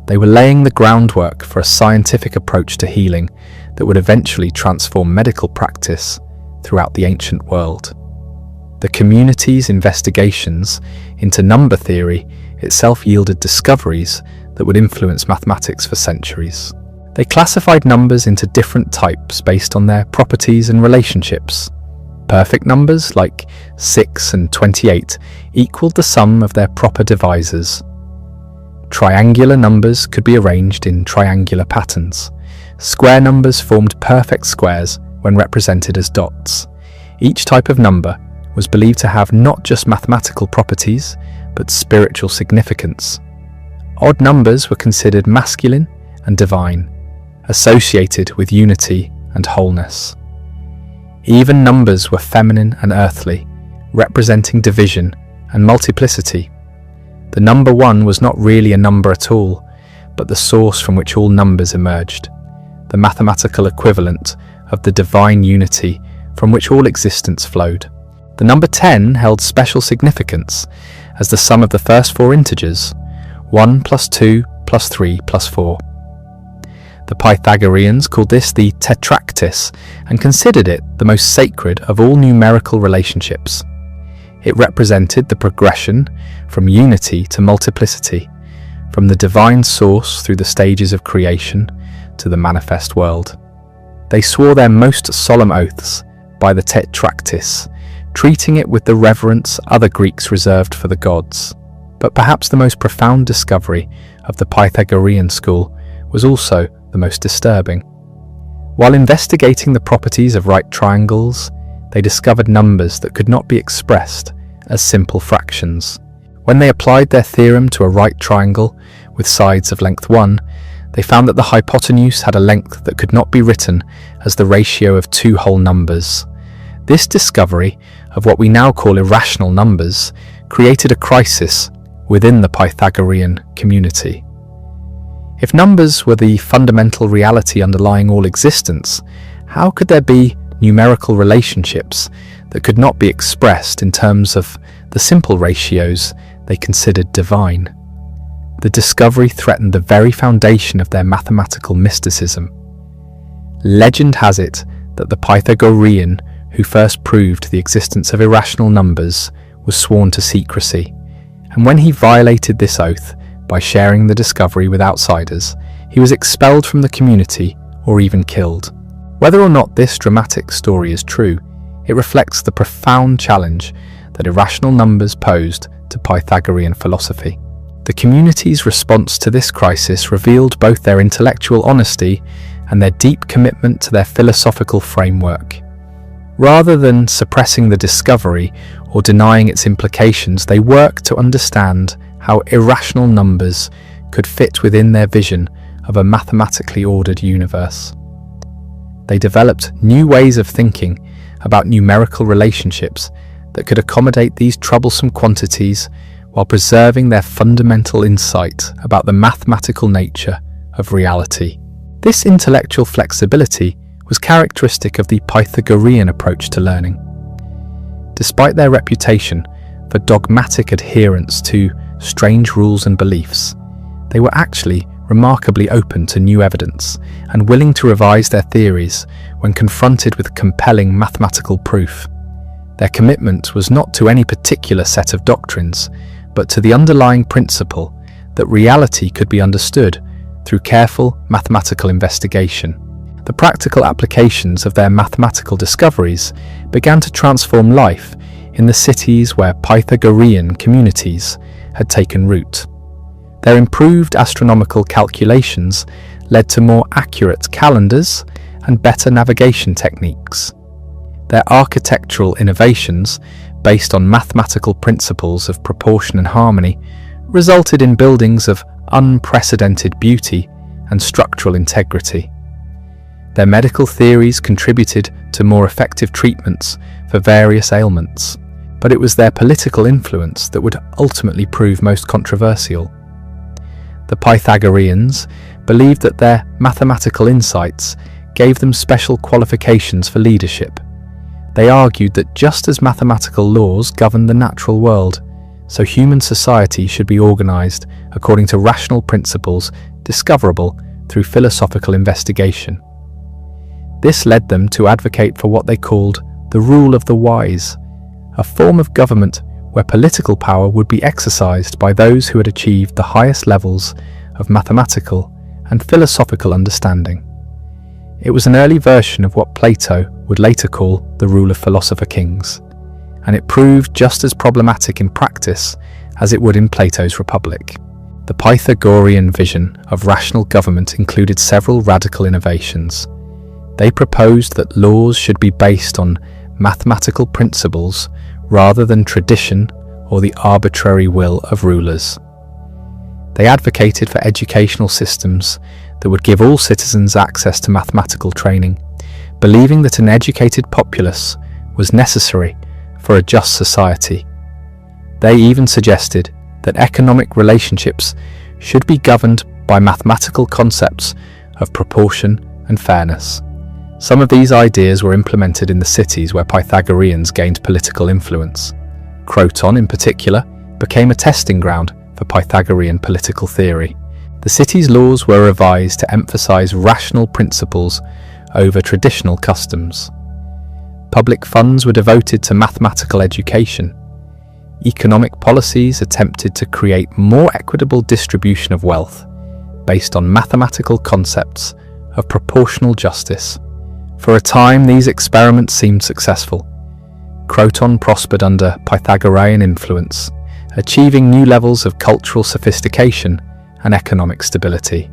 They were laying the groundwork for a scientific approach to healing that would eventually transform medical practice throughout the ancient world. The community's investigations into number theory itself yielded discoveries that would influence mathematics for centuries. They classified numbers into different types based on their properties and relationships. Perfect numbers, like 6 and 28, equaled the sum of their proper divisors. Triangular numbers could be arranged in triangular patterns. Square numbers formed perfect squares when represented as dots. Each type of number was believed to have not just mathematical properties, but spiritual significance. Odd numbers were considered masculine and divine, associated with unity and wholeness. Even numbers were feminine and earthly, representing division and multiplicity. The number 1 was not really a number at all, but the source from which all numbers emerged, the mathematical equivalent of the divine unity from which all existence flowed. The number 10 held special significance as the sum of the first 4 integers, 1 plus 2 plus 3 plus 4. The Pythagoreans called this the tetractys and considered it the most sacred of all numerical relationships. It represented the progression from unity to multiplicity, from the divine source through the stages of creation to the manifest world. They swore their most solemn oaths by the tetractys, treating it with the reverence other Greeks reserved for the gods. But perhaps the most profound discovery of the Pythagorean school was also the most disturbing. While investigating the properties of right triangles, they discovered numbers that could not be expressed as simple fractions. When they applied their theorem to a right triangle with sides of length 1, they found that the hypotenuse had a length that could not be written as the ratio of 2 whole numbers. This discovery of what we now call irrational numbers created a crisis within the Pythagorean community. If numbers were the fundamental reality underlying all existence, how could there be numerical relationships that could not be expressed in terms of the simple ratios they considered divine? The discovery threatened the very foundation of their mathematical mysticism. Legend has it that the Pythagorean who first proved the existence of irrational numbers was sworn to secrecy, and when he violated this oath by sharing the discovery with outsiders, he was expelled from the community or even killed. Whether or not this dramatic story is true, it reflects the profound challenge that irrational numbers posed to Pythagorean philosophy. The community's response to this crisis revealed both their intellectual honesty and their deep commitment to their philosophical framework. Rather than suppressing the discovery or denying its implications, they worked to understand how irrational numbers could fit within their vision of a mathematically ordered universe. They developed new ways of thinking about numerical relationships that could accommodate these troublesome quantities while preserving their fundamental insight about the mathematical nature of reality. This intellectual flexibility was characteristic of the Pythagorean approach to learning. Despite their reputation for dogmatic adherence to strange rules and beliefs, they were actually remarkably open to new evidence and willing to revise their theories when confronted with compelling mathematical proof. Their commitment was not to any particular set of doctrines, but to the underlying principle that reality could be understood through careful mathematical investigation. The practical applications of their mathematical discoveries began to transform life in the cities where Pythagorean communities had taken root. Their improved astronomical calculations led to more accurate calendars and better navigation techniques. Their architectural innovations, based on mathematical principles of proportion and harmony, resulted in buildings of unprecedented beauty and structural integrity. Their medical theories contributed to more effective treatments for various ailments, but it was their political influence that would ultimately prove most controversial. The Pythagoreans believed that their mathematical insights gave them special qualifications for leadership. They argued that just as mathematical laws govern the natural world, so human society should be organized according to rational principles discoverable through philosophical investigation. This led them to advocate for what they called the rule of the wise, a form of government where political power would be exercised by those who had achieved the highest levels of mathematical and philosophical understanding. It was an early version of what Plato would later call the rule of philosopher kings, and it proved just as problematic in practice as it would in Plato's Republic. The Pythagorean vision of rational government included several radical innovations. They proposed that laws should be based on mathematical principles rather than tradition or the arbitrary will of rulers. They advocated for educational systems that would give all citizens access to mathematical training, believing that an educated populace was necessary for a just society. They even suggested that economic relationships should be governed by mathematical concepts of proportion and fairness. Some of these ideas were implemented in the cities where Pythagoreans gained political influence. Croton, in particular, became a testing ground for Pythagorean political theory. The city's laws were revised to emphasize rational principles over traditional customs. Public funds were devoted to mathematical education. Economic policies attempted to create more equitable distribution of wealth based on mathematical concepts of proportional justice. For a time, these experiments seemed successful. Croton prospered under Pythagorean influence, achieving new levels of cultural sophistication and economic stability.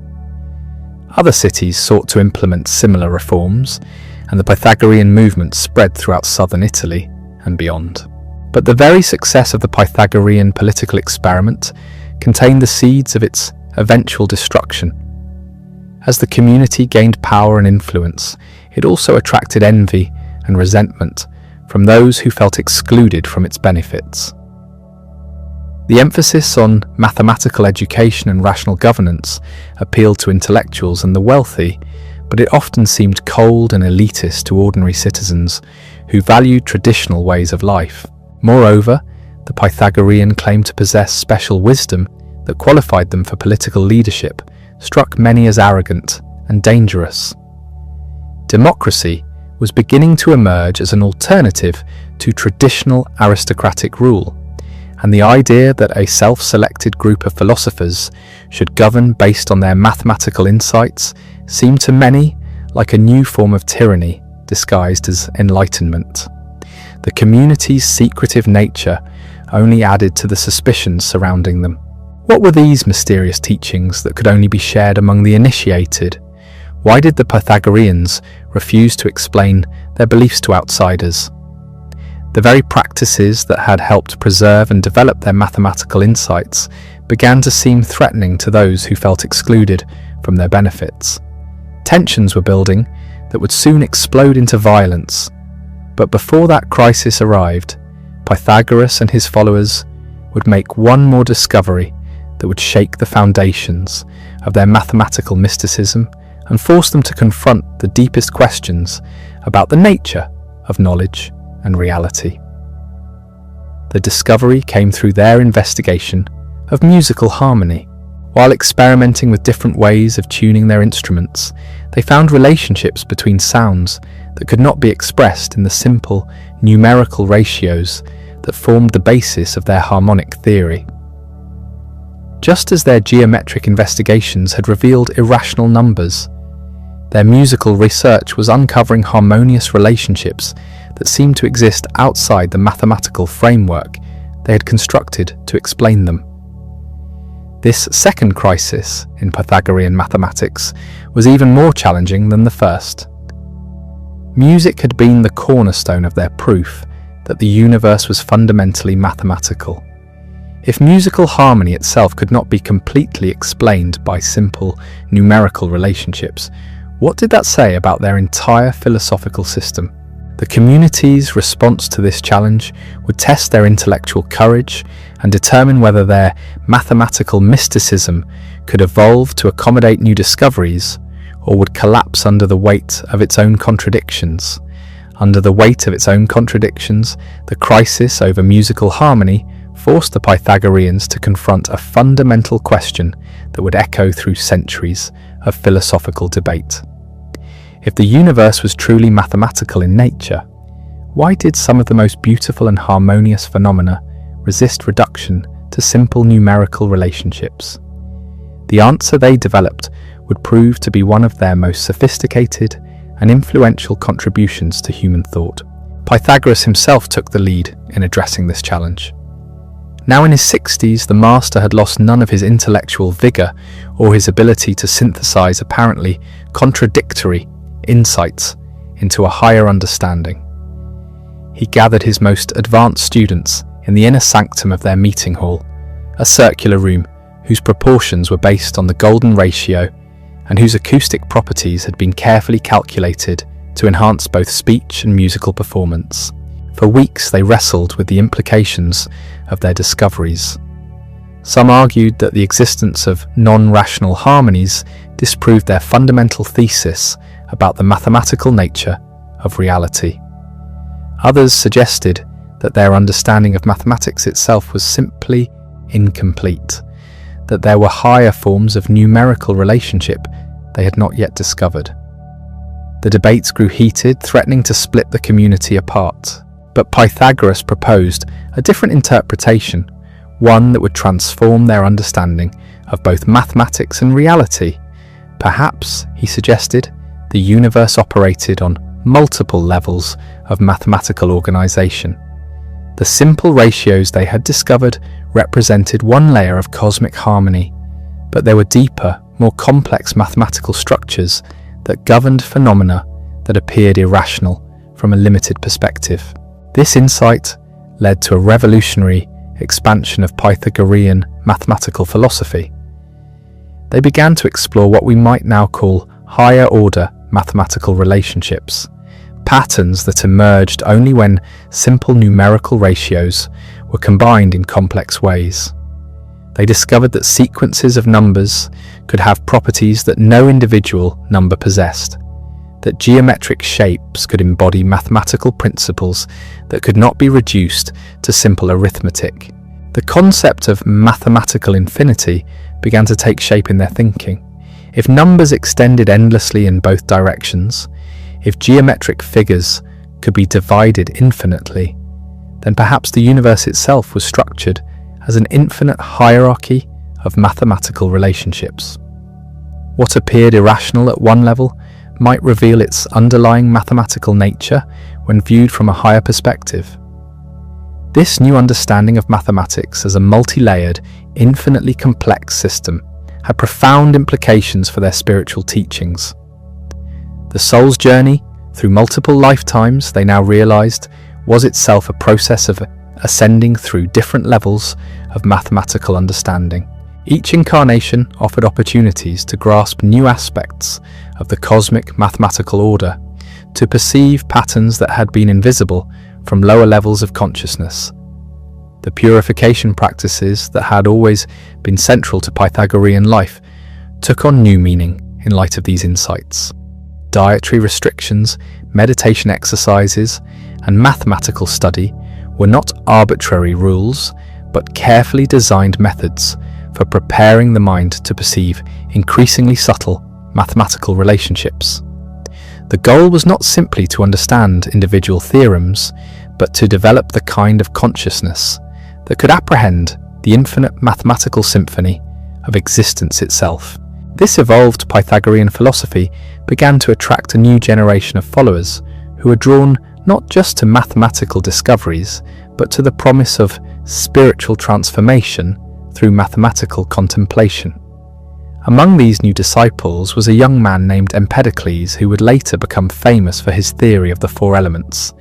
Other cities sought to implement similar reforms, and the Pythagorean movement spread throughout southern Italy and beyond. But the very success of the Pythagorean political experiment contained the seeds of its eventual destruction. As the community gained power and influence, it also attracted envy and resentment from those who felt excluded from its benefits. The emphasis on mathematical education and rational governance appealed to intellectuals and the wealthy, but it often seemed cold and elitist to ordinary citizens who valued traditional ways of life. Moreover, the Pythagorean claim to possess special wisdom that qualified them for political leadership struck many as arrogant and dangerous. Democracy was beginning to emerge as an alternative to traditional aristocratic rule, and the idea that a self-selected group of philosophers should govern based on their mathematical insights seemed to many like a new form of tyranny disguised as enlightenment. The community's secretive nature only added to the suspicions surrounding them. What were these mysterious teachings that could only be shared among the initiated? Why did the Pythagoreans refuse to explain their beliefs to outsiders? The very practices that had helped preserve and develop their mathematical insights began to seem threatening to those who felt excluded from their benefits. Tensions were building that would soon explode into violence. But before that crisis arrived, Pythagoras and his followers would make one more discovery that would shake the foundations of their mathematical mysticism and force them to confront the deepest questions about the nature of knowledge and reality. The discovery came through their investigation of musical harmony. While experimenting with different ways of tuning their instruments, they found relationships between sounds that could not be expressed in the simple numerical ratios that formed the basis of their harmonic theory. Just as their geometric investigations had revealed irrational numbers, their musical research was uncovering harmonious relationships that seemed to exist outside the mathematical framework they had constructed to explain them. This second crisis in Pythagorean mathematics was even more challenging than the first. Music had been the cornerstone of their proof that the universe was fundamentally mathematical. If musical harmony itself could not be completely explained by simple numerical relationships, what did that say about their entire philosophical system? The community's response to this challenge would test their intellectual courage and determine whether their mathematical mysticism could evolve to accommodate new discoveries or would collapse under the weight of its own contradictions. Under the weight of its own contradictions, the crisis over musical harmony forced the Pythagoreans to confront a fundamental question that would echo through centuries of philosophical debate. If the universe was truly mathematical in nature, why did some of the most beautiful and harmonious phenomena resist reduction to simple numerical relationships? The answer they developed would prove to be one of their most sophisticated and influential contributions to human thought. Pythagoras himself took the lead in addressing this challenge. Now in his 60s, the master had lost none of his intellectual vigor or his ability to synthesize apparently contradictory insights into a higher understanding. He gathered his most advanced students in the inner sanctum of their meeting hall, a circular room whose proportions were based on the golden ratio and whose acoustic properties had been carefully calculated to enhance both speech and musical performance. For weeks they wrestled with the implications of their discoveries. Some argued that the existence of non-rational harmonies disproved their fundamental thesis about the mathematical nature of reality. Others suggested that their understanding of mathematics itself was simply incomplete, that there were higher forms of numerical relationship they had not yet discovered. The debates grew heated, threatening to split the community apart. But Pythagoras proposed a different interpretation, one that would transform their understanding of both mathematics and reality. Perhaps, he suggested, the universe operated on multiple levels of mathematical organization. The simple ratios they had discovered represented one layer of cosmic harmony, but there were deeper, more complex mathematical structures that governed phenomena that appeared irrational from a limited perspective. This insight led to a revolutionary expansion of Pythagorean mathematical philosophy. They began to explore what we might now call higher-order mathematical relationships, patterns that emerged only when simple numerical ratios were combined in complex ways. They discovered that sequences of numbers could have properties that no individual number possessed, that geometric shapes could embody mathematical principles that could not be reduced to simple arithmetic. The concept of mathematical infinity began to take shape in their thinking. If numbers extended endlessly in both directions, if geometric figures could be divided infinitely, then perhaps the universe itself was structured as an infinite hierarchy of mathematical relationships. What appeared irrational at one level might reveal its underlying mathematical nature when viewed from a higher perspective. This new understanding of mathematics as a multi-layered, infinitely complex system had profound implications for their spiritual teachings. The soul's journey through multiple lifetimes, they now realized, was itself a process of ascending through different levels of mathematical understanding. Each incarnation offered opportunities to grasp new aspects of the cosmic mathematical order, to perceive patterns that had been invisible from lower levels of consciousness. The purification practices that had always been central to Pythagorean life took on new meaning in light of these insights. Dietary restrictions, meditation exercises, and mathematical study were not arbitrary rules, but carefully designed methods for preparing the mind to perceive increasingly subtle mathematical relationships. The goal was not simply to understand individual theorems, but to develop the kind of consciousness that could apprehend the infinite mathematical symphony of existence itself. This evolved Pythagorean philosophy began to attract a new generation of followers who were drawn not just to mathematical discoveries, but to the promise of spiritual transformation through mathematical contemplation. Among these new disciples was a young man named Empedocles, who would later become famous for his theory of the four elements,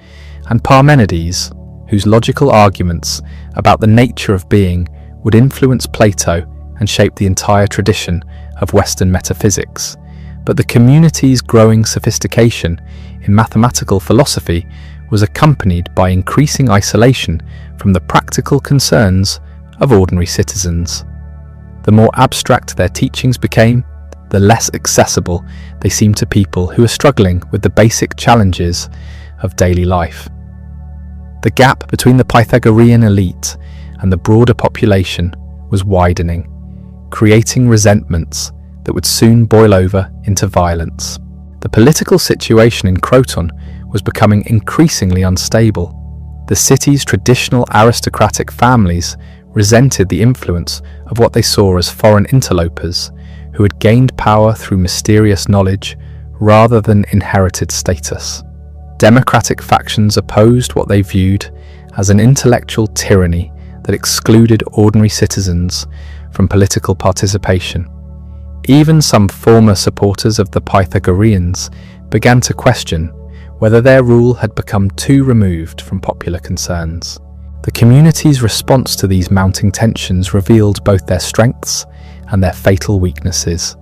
and Parmenides, whose logical arguments about the nature of being would influence Plato and shape the entire tradition of Western metaphysics. But the community's growing sophistication in mathematical philosophy was accompanied by increasing isolation from the practical concerns of ordinary citizens. The more abstract their teachings became, the less accessible they seemed to people who were struggling with the basic challenges of daily life. The gap between the Pythagorean elite and the broader population was widening, creating resentments that would soon boil over into violence. The political situation in Croton was becoming increasingly unstable. The city's traditional aristocratic families resented the influence of what they saw as foreign interlopers who had gained power through mysterious knowledge rather than inherited status. Democratic factions opposed what they viewed as an intellectual tyranny that excluded ordinary citizens from political participation. Even some former supporters of the Pythagoreans began to question whether their rule had become too removed from popular concerns. The community's response to these mounting tensions revealed both their strengths and their fatal weaknesses.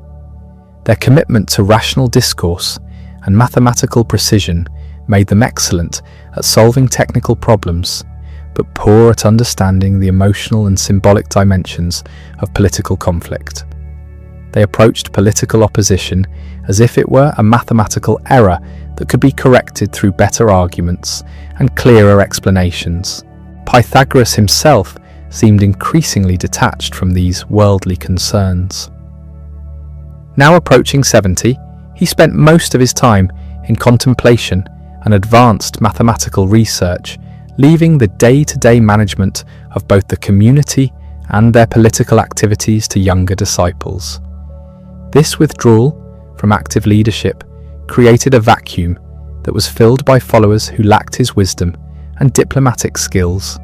Their commitment to rational discourse and mathematical precision made them excellent at solving technical problems, but poor at understanding the emotional and symbolic dimensions of political conflict. They approached political opposition as if it were a mathematical error that could be corrected through better arguments and clearer explanations. Pythagoras himself seemed increasingly detached from these worldly concerns. Now approaching 70, he spent most of his time in contemplation and advanced mathematical research, leaving the day-to-day management of both the community and their political activities to younger disciples. This withdrawal from active leadership created a vacuum that was filled by followers who lacked his wisdom and diplomatic skills.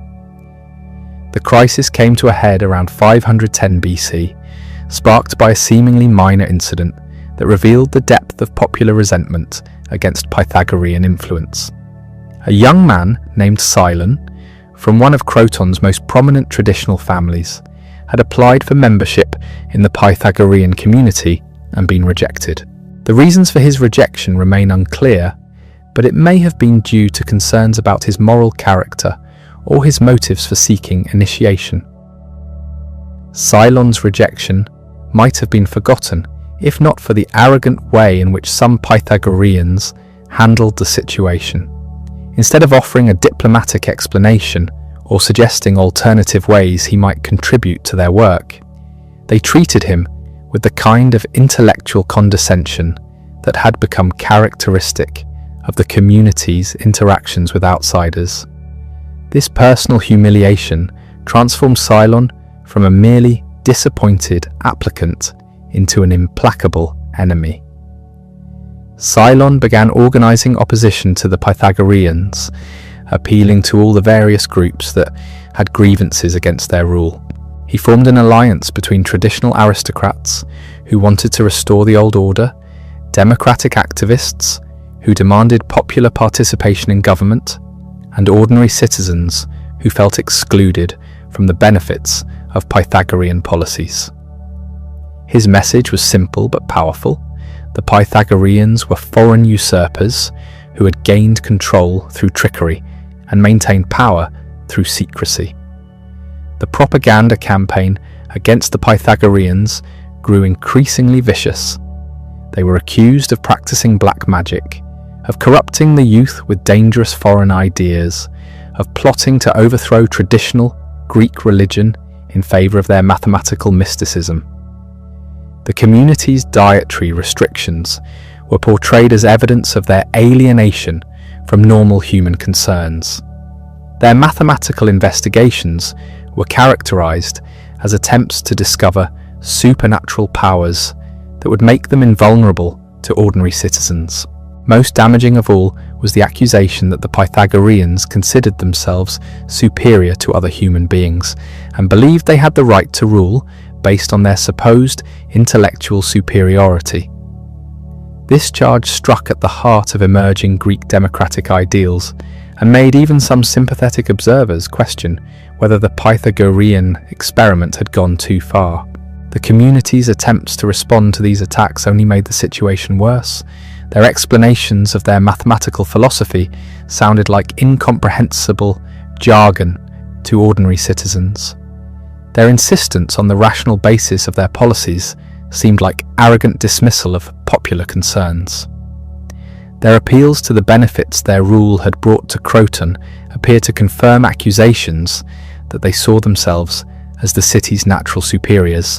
The crisis came to a head around 510 BC, sparked by a seemingly minor incident that revealed the depth of popular resentment against Pythagorean influence. A young man named Cylon, from one of Croton's most prominent traditional families, had applied for membership in the Pythagorean community and been rejected. The reasons for his rejection remain unclear, but it may have been due to concerns about his moral character or his motives for seeking initiation. Cylon's rejection might have been forgotten if not for the arrogant way in which some Pythagoreans handled the situation. Instead of offering a diplomatic explanation or suggesting alternative ways he might contribute to their work, they treated him with the kind of intellectual condescension that had become characteristic of the community's interactions with outsiders. This personal humiliation transformed Cylon from a merely disappointed applicant into an implacable enemy. Cylon began organizing opposition to the Pythagoreans, appealing to all the various groups that had grievances against their rule. He formed an alliance between traditional aristocrats who wanted to restore the old order, democratic activists who demanded popular participation in government, and ordinary citizens who felt excluded from the benefits of Pythagorean policies. His message was simple but powerful. The Pythagoreans were foreign usurpers who had gained control through trickery and maintained power through secrecy. The propaganda campaign against the Pythagoreans grew increasingly vicious. They were accused of practicing black magic, of corrupting the youth with dangerous foreign ideas, of plotting to overthrow traditional Greek religion in favor of their mathematical mysticism. The community's dietary restrictions were portrayed as evidence of their alienation from normal human concerns. Their mathematical investigations were characterized as attempts to discover supernatural powers that would make them invulnerable to ordinary citizens. Most damaging of all was the accusation that the Pythagoreans considered themselves superior to other human beings and believed they had the right to rule based on their supposed intellectual superiority. This charge struck at the heart of emerging Greek democratic ideals and made even some sympathetic observers question whether the Pythagorean experiment had gone too far. The community's attempts to respond to these attacks only made the situation worse. Their explanations of their mathematical philosophy sounded like incomprehensible jargon to ordinary citizens. Their insistence on the rational basis of their policies seemed like arrogant dismissal of popular concerns. Their appeals to the benefits their rule had brought to Croton appeared to confirm accusations that they saw themselves as the city's natural superiors.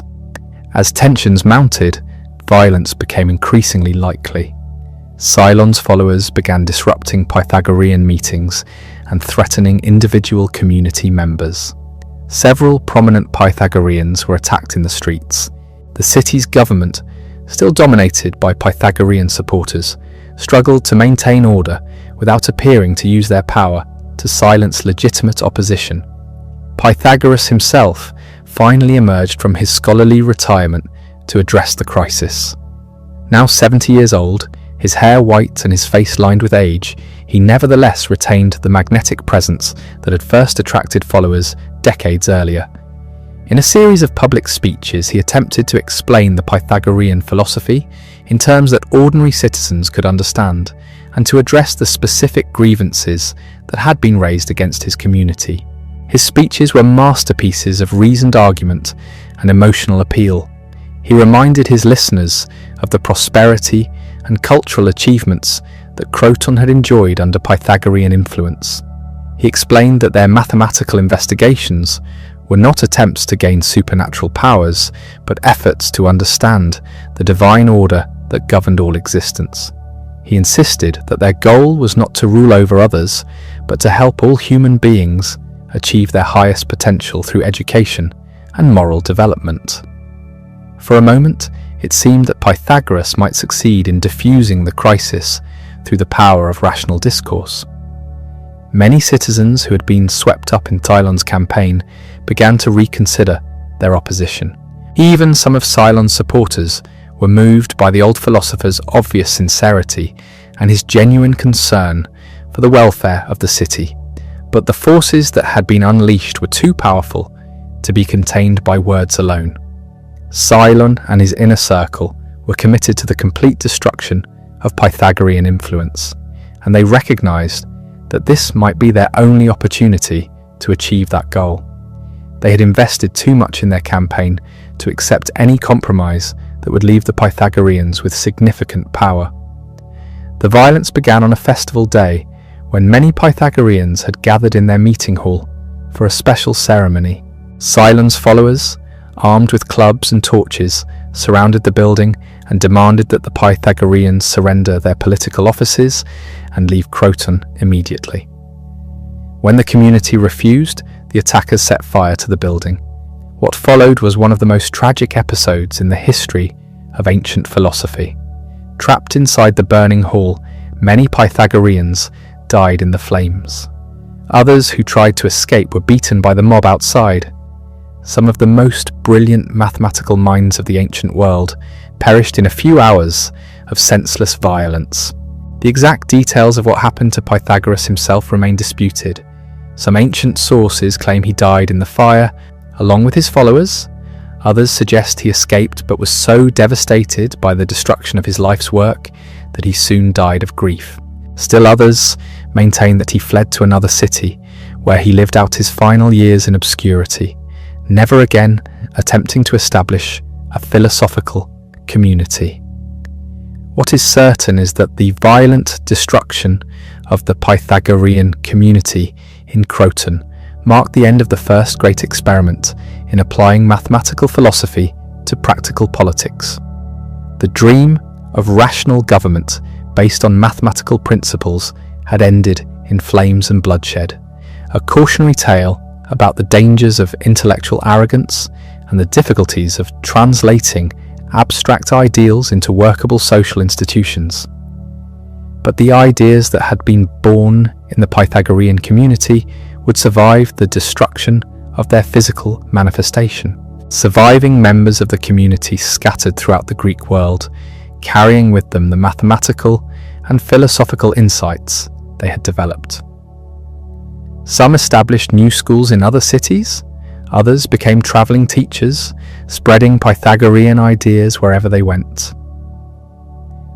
As tensions mounted, violence became increasingly likely. Cylon's followers began disrupting Pythagorean meetings and threatening individual community members. Several prominent Pythagoreans were attacked in the streets. The city's government, still dominated by Pythagorean supporters, struggled to maintain order without appearing to use their power to silence legitimate opposition. Pythagoras himself finally emerged from his scholarly retirement to address the crisis. Now 70 years old, his hair white and his face lined with age, he nevertheless retained the magnetic presence that had first attracted followers decades earlier. In a series of public speeches, he attempted to explain the Pythagorean philosophy in terms that ordinary citizens could understand, and to address the specific grievances that had been raised against his community. His speeches were masterpieces of reasoned argument and emotional appeal. He reminded his listeners of the prosperity and cultural achievements that Croton had enjoyed under Pythagorean influence. He explained that their mathematical investigations were not attempts to gain supernatural powers, but efforts to understand the divine order that governed all existence. He insisted that their goal was not to rule over others, but to help all human beings achieve their highest potential through education and moral development. For a moment, it seemed that Pythagoras might succeed in diffusing the crisis through the power of rational discourse. Many citizens who had been swept up in Cylon's campaign began to reconsider their opposition. Even some of Cylon's supporters were moved by the old philosopher's obvious sincerity and his genuine concern for the welfare of the city. But the forces that had been unleashed were too powerful to be contained by words alone. Cylon and his inner circle were committed to the complete destruction of Pythagorean influence, and they recognized that this might be their only opportunity to achieve that goal. They had invested too much in their campaign to accept any compromise that would leave the Pythagoreans with significant power. The violence began on a festival day when many Pythagoreans had gathered in their meeting hall for a special ceremony. Cylon's followers, armed with clubs and torches, surrounded the building and demanded that the Pythagoreans surrender their political offices and leave Croton immediately. When the community refused, the attackers set fire to the building. What followed was one of the most tragic episodes in the history of ancient philosophy. Trapped inside the burning hall, many Pythagoreans died in the flames. Others who tried to escape were beaten by the mob outside. Some of the most brilliant mathematical minds of the ancient world perished in a few hours of senseless violence. The exact details of what happened to Pythagoras himself remain disputed. Some ancient sources claim he died in the fire, along with his followers. Others suggest he escaped but was so devastated by the destruction of his life's work that he soon died of grief. Still others maintain that he fled to another city, where he lived out his final years in obscurity. never again attempting to establish a philosophical community. What is certain is that the violent destruction of the Pythagorean community in Croton marked the end of the first great experiment in applying mathematical philosophy to practical politics. The dream of rational government based on mathematical principles had ended in flames and bloodshed, a cautionary tale about the dangers of intellectual arrogance and the difficulties of translating abstract ideals into workable social institutions. But the ideas that had been born in the Pythagorean community would survive the destruction of their physical manifestation. Surviving members of the community scattered throughout the Greek world, carrying with them the mathematical and philosophical insights they had developed. Some established new schools in other cities, others became travelling teachers, spreading Pythagorean ideas wherever they went.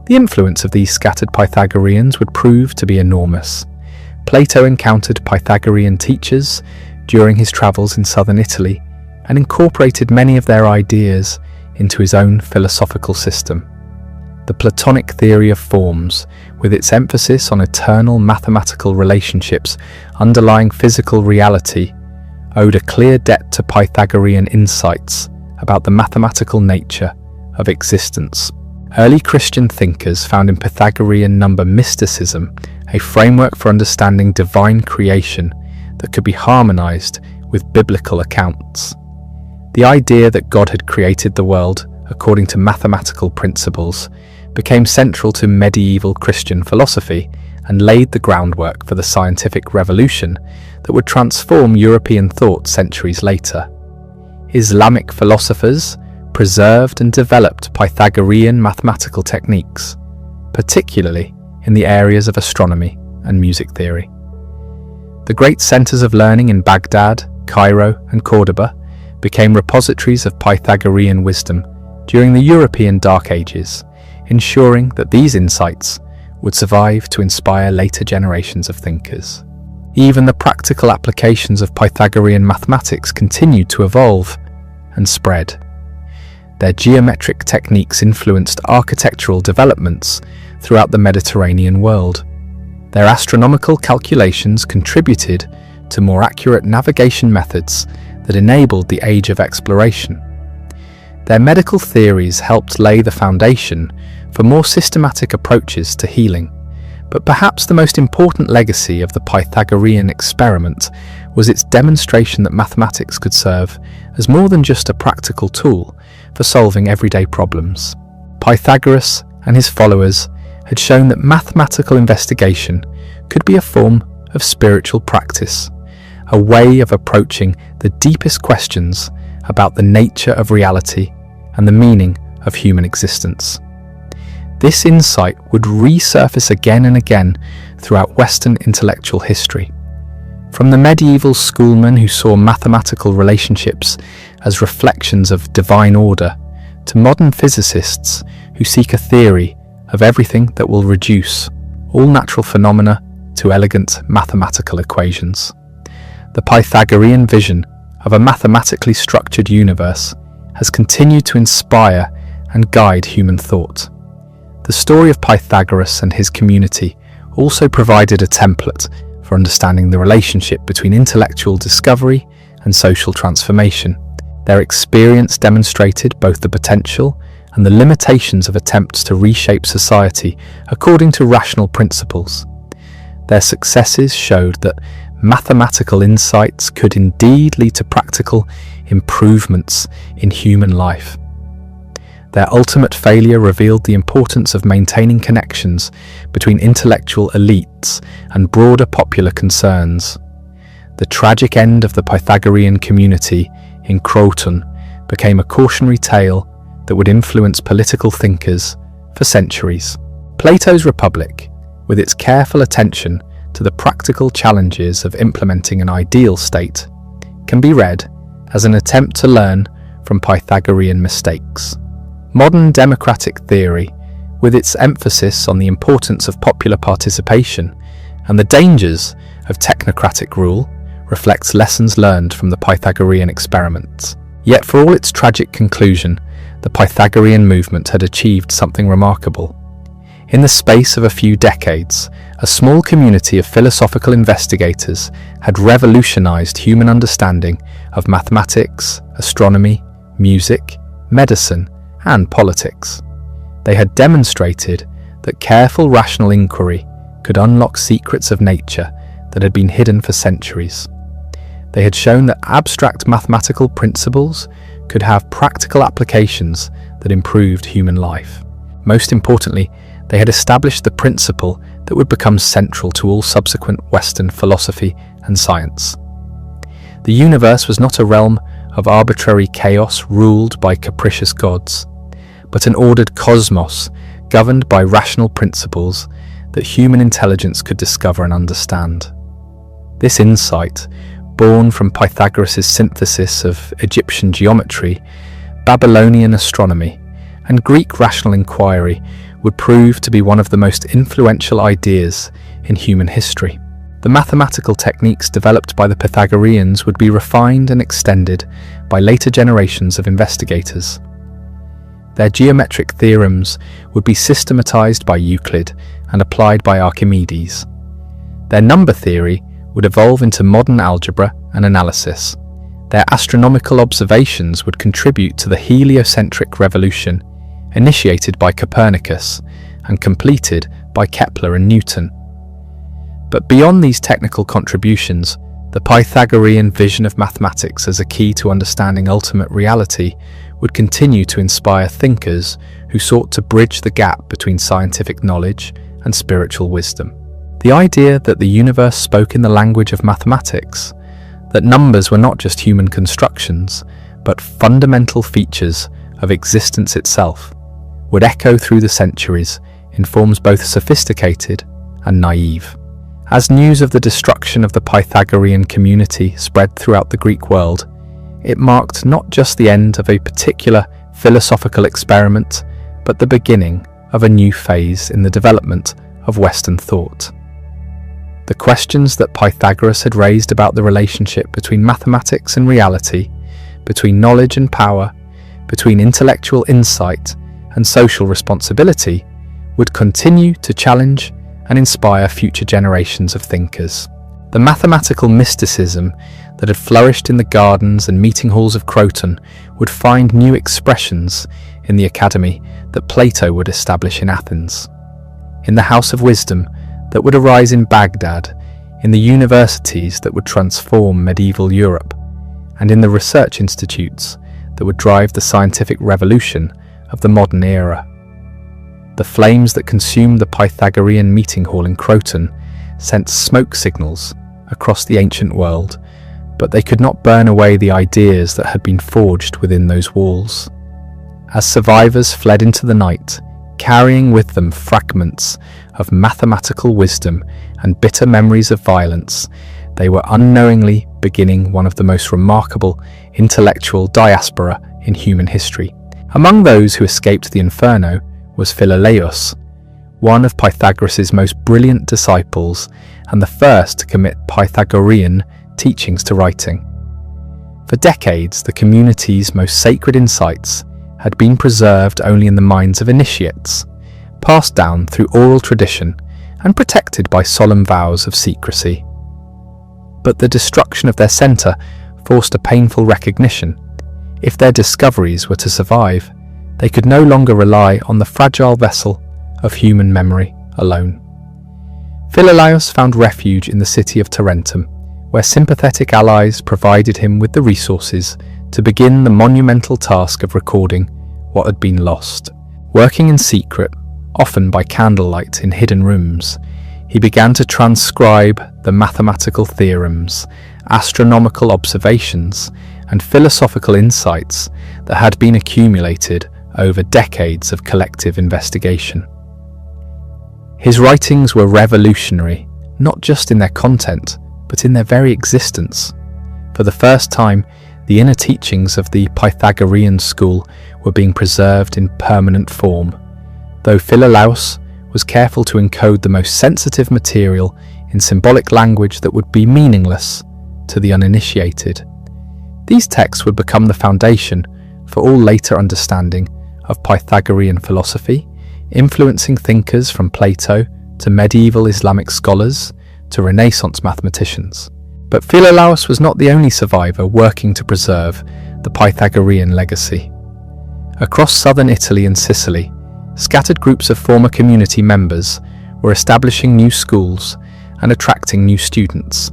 The influence of these scattered Pythagoreans would prove to be enormous. Plato encountered Pythagorean teachers during his travels in southern Italy and incorporated many of their ideas into his own philosophical system. The Platonic theory of forms, with its emphasis on eternal mathematical relationships underlying physical reality, owed a clear debt to Pythagorean insights about the mathematical nature of existence. Early Christian thinkers found in Pythagorean number mysticism a framework for understanding divine creation that could be harmonized with biblical accounts. The idea that God had created the world according to mathematical principles became central to medieval Christian philosophy and laid the groundwork for the scientific revolution that would transform European thought centuries later. Islamic philosophers preserved and developed Pythagorean mathematical techniques, particularly in the areas of astronomy and music theory. The great centers of learning in Baghdad, Cairo, and Cordoba became repositories of Pythagorean wisdom during the European Dark Ages, ensuring that these insights would survive to inspire later generations of thinkers. Even the practical applications of Pythagorean mathematics continued to evolve and spread. Their geometric techniques influenced architectural developments throughout the Mediterranean world. Their astronomical calculations contributed to more accurate navigation methods that enabled the age of exploration. Their medical theories helped lay the foundation for more systematic approaches to healing. But perhaps the most important legacy of the Pythagorean experiment was its demonstration that mathematics could serve as more than just a practical tool for solving everyday problems. Pythagoras and his followers had shown that mathematical investigation could be a form of spiritual practice, a way of approaching the deepest questions about the nature of reality and the meaning of human existence. This insight would resurface again and again throughout Western intellectual history. From the medieval schoolmen who saw mathematical relationships as reflections of divine order, to modern physicists who seek a theory of everything that will reduce all natural phenomena to elegant mathematical equations. The Pythagorean vision of a mathematically structured universe has continued to inspire and guide human thought. The story of Pythagoras and his community also provided a template for understanding the relationship between intellectual discovery and social transformation. Their experience demonstrated both the potential and the limitations of attempts to reshape society according to rational principles. Their successes showed that mathematical insights could indeed lead to practical improvements in human life. Their ultimate failure revealed the importance of maintaining connections between intellectual elites and broader popular concerns. The tragic end of the Pythagorean community in Croton became a cautionary tale that would influence political thinkers for centuries. Plato's Republic, with its careful attention to the practical challenges of implementing an ideal state, can be read as an attempt to learn from Pythagorean mistakes. Modern democratic theory, with its emphasis on the importance of popular participation and the dangers of technocratic rule, reflects lessons learned from the Pythagorean experiments. Yet for all its tragic conclusion, the Pythagorean movement had achieved something remarkable. In the space of a few decades, a small community of philosophical investigators had revolutionized human understanding of mathematics, astronomy, music, medicine, and politics. They had demonstrated that careful rational inquiry could unlock secrets of nature that had been hidden for centuries. They had shown that abstract mathematical principles could have practical applications that improved human life. Most importantly, they had established the principle that would become central to all subsequent Western philosophy and science. The universe was not a realm of arbitrary chaos ruled by capricious gods, but an ordered cosmos governed by rational principles that human intelligence could discover and understand. This insight, born from Pythagoras' synthesis of Egyptian geometry, Babylonian astronomy, and Greek rational inquiry, would prove to be one of the most influential ideas in human history. The mathematical techniques developed by the Pythagoreans would be refined and extended by later generations of investigators. Their geometric theorems would be systematized by Euclid and applied by Archimedes. Their number theory would evolve into modern algebra and analysis. Their astronomical observations would contribute to the heliocentric revolution initiated by Copernicus and completed by Kepler and Newton. But beyond these technical contributions, the Pythagorean vision of mathematics as a key to understanding ultimate reality would continue to inspire thinkers who sought to bridge the gap between scientific knowledge and spiritual wisdom. The idea that the universe spoke in the language of mathematics, that numbers were not just human constructions, but fundamental features of existence itself, would echo through the centuries in forms both sophisticated and naive. As news of the destruction of the Pythagorean community spread throughout the Greek world, it marked not just the end of a particular philosophical experiment, but the beginning of a new phase in the development of Western thought. The questions that Pythagoras had raised about the relationship between mathematics and reality, between knowledge and power, between intellectual insight and social responsibility, would continue to challenge and inspire future generations of thinkers. The mathematical mysticism that had flourished in the gardens and meeting halls of Croton would find new expressions in the academy that Plato would establish in Athens, in the House of Wisdom that would arise in Baghdad, in the universities that would transform medieval Europe, and in the research institutes that would drive the scientific revolution of the modern era. The flames that consumed the Pythagorean meeting hall in Croton sent smoke signals across the ancient world, but they could not burn away the ideas that had been forged within those walls. As survivors fled into the night, carrying with them fragments of mathematical wisdom and bitter memories of violence, they were unknowingly beginning one of the most remarkable intellectual diaspora in human history. Among those who escaped the inferno was Philolaus, one of Pythagoras' most brilliant disciples and the first to commit Pythagorean teachings to writing. For decades, the community's most sacred insights had been preserved only in the minds of initiates, passed down through oral tradition and protected by solemn vows of secrecy. But the destruction of their centre forced a painful recognition. If their discoveries were to survive, they could no longer rely on the fragile vessel of human memory alone. Philolaus found refuge in the city of Tarentum, where sympathetic allies provided him with the resources to begin the monumental task of recording what had been lost. Working in secret, often by candlelight in hidden rooms, he began to transcribe the mathematical theorems, astronomical observations, and philosophical insights that had been accumulated over decades of collective investigation. His writings were revolutionary, not just in their content, but in their very existence. For the first time, the inner teachings of the Pythagorean school were being preserved in permanent form, though Philolaus was careful to encode the most sensitive material in symbolic language that would be meaningless to the uninitiated. These texts would become the foundation for all later understanding of Pythagorean philosophy, influencing thinkers from Plato to medieval Islamic scholars to Renaissance mathematicians. But Philolaus was not the only survivor working to preserve the Pythagorean legacy. Across southern Italy and Sicily, scattered groups of former community members were establishing new schools and attracting new students.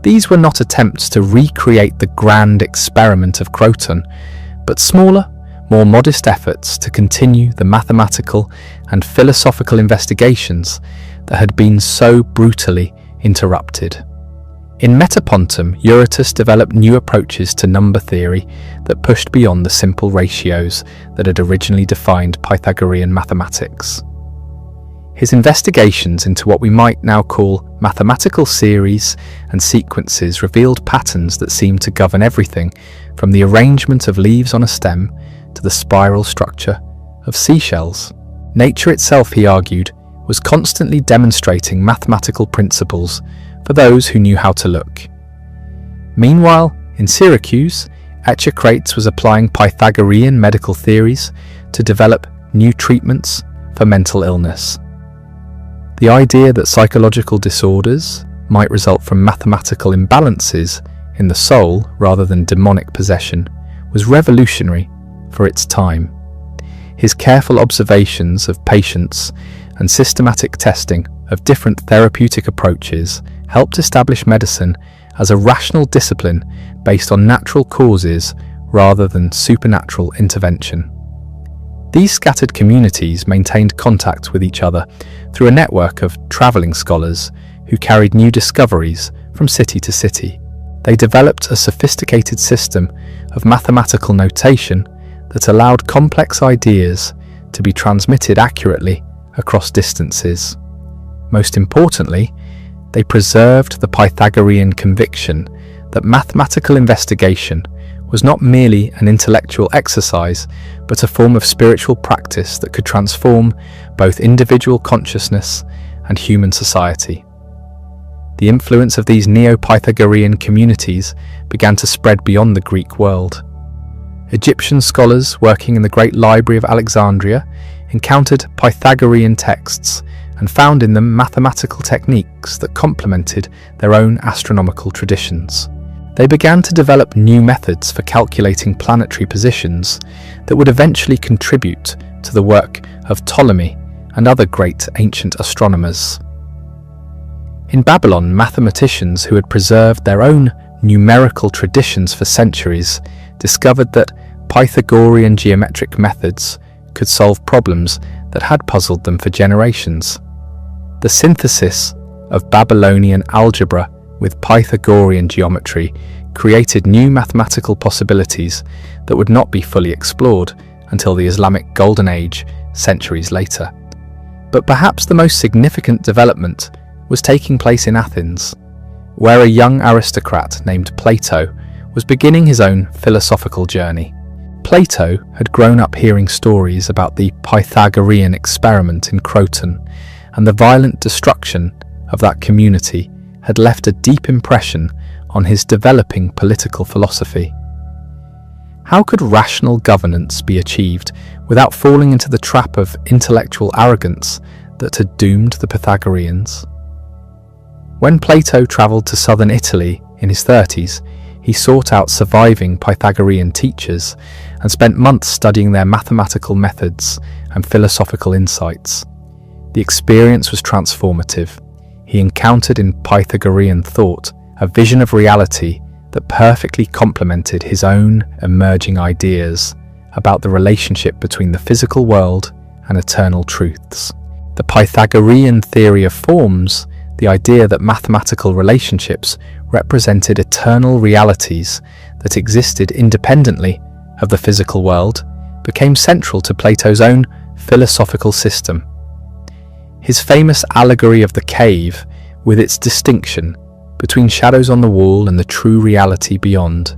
These were not attempts to recreate the grand experiment of Croton, but smaller, more modest efforts to continue the mathematical and philosophical investigations that had been so brutally interrupted. In Metapontum, Eurytus developed new approaches to number theory that pushed beyond the simple ratios that had originally defined Pythagorean mathematics. His investigations into what we might now call mathematical series and sequences revealed patterns that seemed to govern everything from the arrangement of leaves on a stem to the spiral structure of seashells. Nature itself, he argued, was constantly demonstrating mathematical principles for those who knew how to look. Meanwhile, in Syracuse, Echecrates was applying Pythagorean medical theories to develop new treatments for mental illness. The idea that psychological disorders might result from mathematical imbalances in the soul rather than demonic possession was revolutionary for its time. His careful observations of patients and systematic testing of different therapeutic approaches helped establish medicine as a rational discipline based on natural causes rather than supernatural intervention. These scattered communities maintained contact with each other through a network of travelling scholars who carried new discoveries from city to city. They developed a sophisticated system of mathematical notation that allowed complex ideas to be transmitted accurately across distances. Most importantly, they preserved the Pythagorean conviction that mathematical investigation was not merely an intellectual exercise, but a form of spiritual practice that could transform both individual consciousness and human society. The influence of these Neo-Pythagorean communities began to spread beyond the Greek world. Egyptian scholars working in the Great Library of Alexandria encountered Pythagorean texts and found in them mathematical techniques that complemented their own astronomical traditions. They began to develop new methods for calculating planetary positions that would eventually contribute to the work of Ptolemy and other great ancient astronomers. In Babylon, mathematicians who had preserved their own numerical traditions for centuries discovered that Pythagorean geometric methods could solve problems that had puzzled them for generations. The synthesis of Babylonian algebra with Pythagorean geometry created new mathematical possibilities that would not be fully explored until the Islamic Golden Age centuries later. But perhaps the most significant development was taking place in Athens, where a young aristocrat named Plato was beginning his own philosophical journey. Plato had grown up hearing stories about the Pythagorean experiment in Croton, and the violent destruction of that community had left a deep impression on his developing political philosophy. How could rational governance be achieved without falling into the trap of intellectual arrogance that had doomed the Pythagoreans? When Plato travelled to southern Italy in his 30s, he sought out surviving Pythagorean teachers and spent months studying their mathematical methods and philosophical insights. The experience was transformative. He encountered in Pythagorean thought a vision of reality that perfectly complemented his own emerging ideas about the relationship between the physical world and eternal truths. The Pythagorean theory of forms, the idea that mathematical relationships represented eternal realities that existed independently of the physical world, became central to Plato's own philosophical system. His famous allegory of the cave, with its distinction between shadows on the wall and the true reality beyond,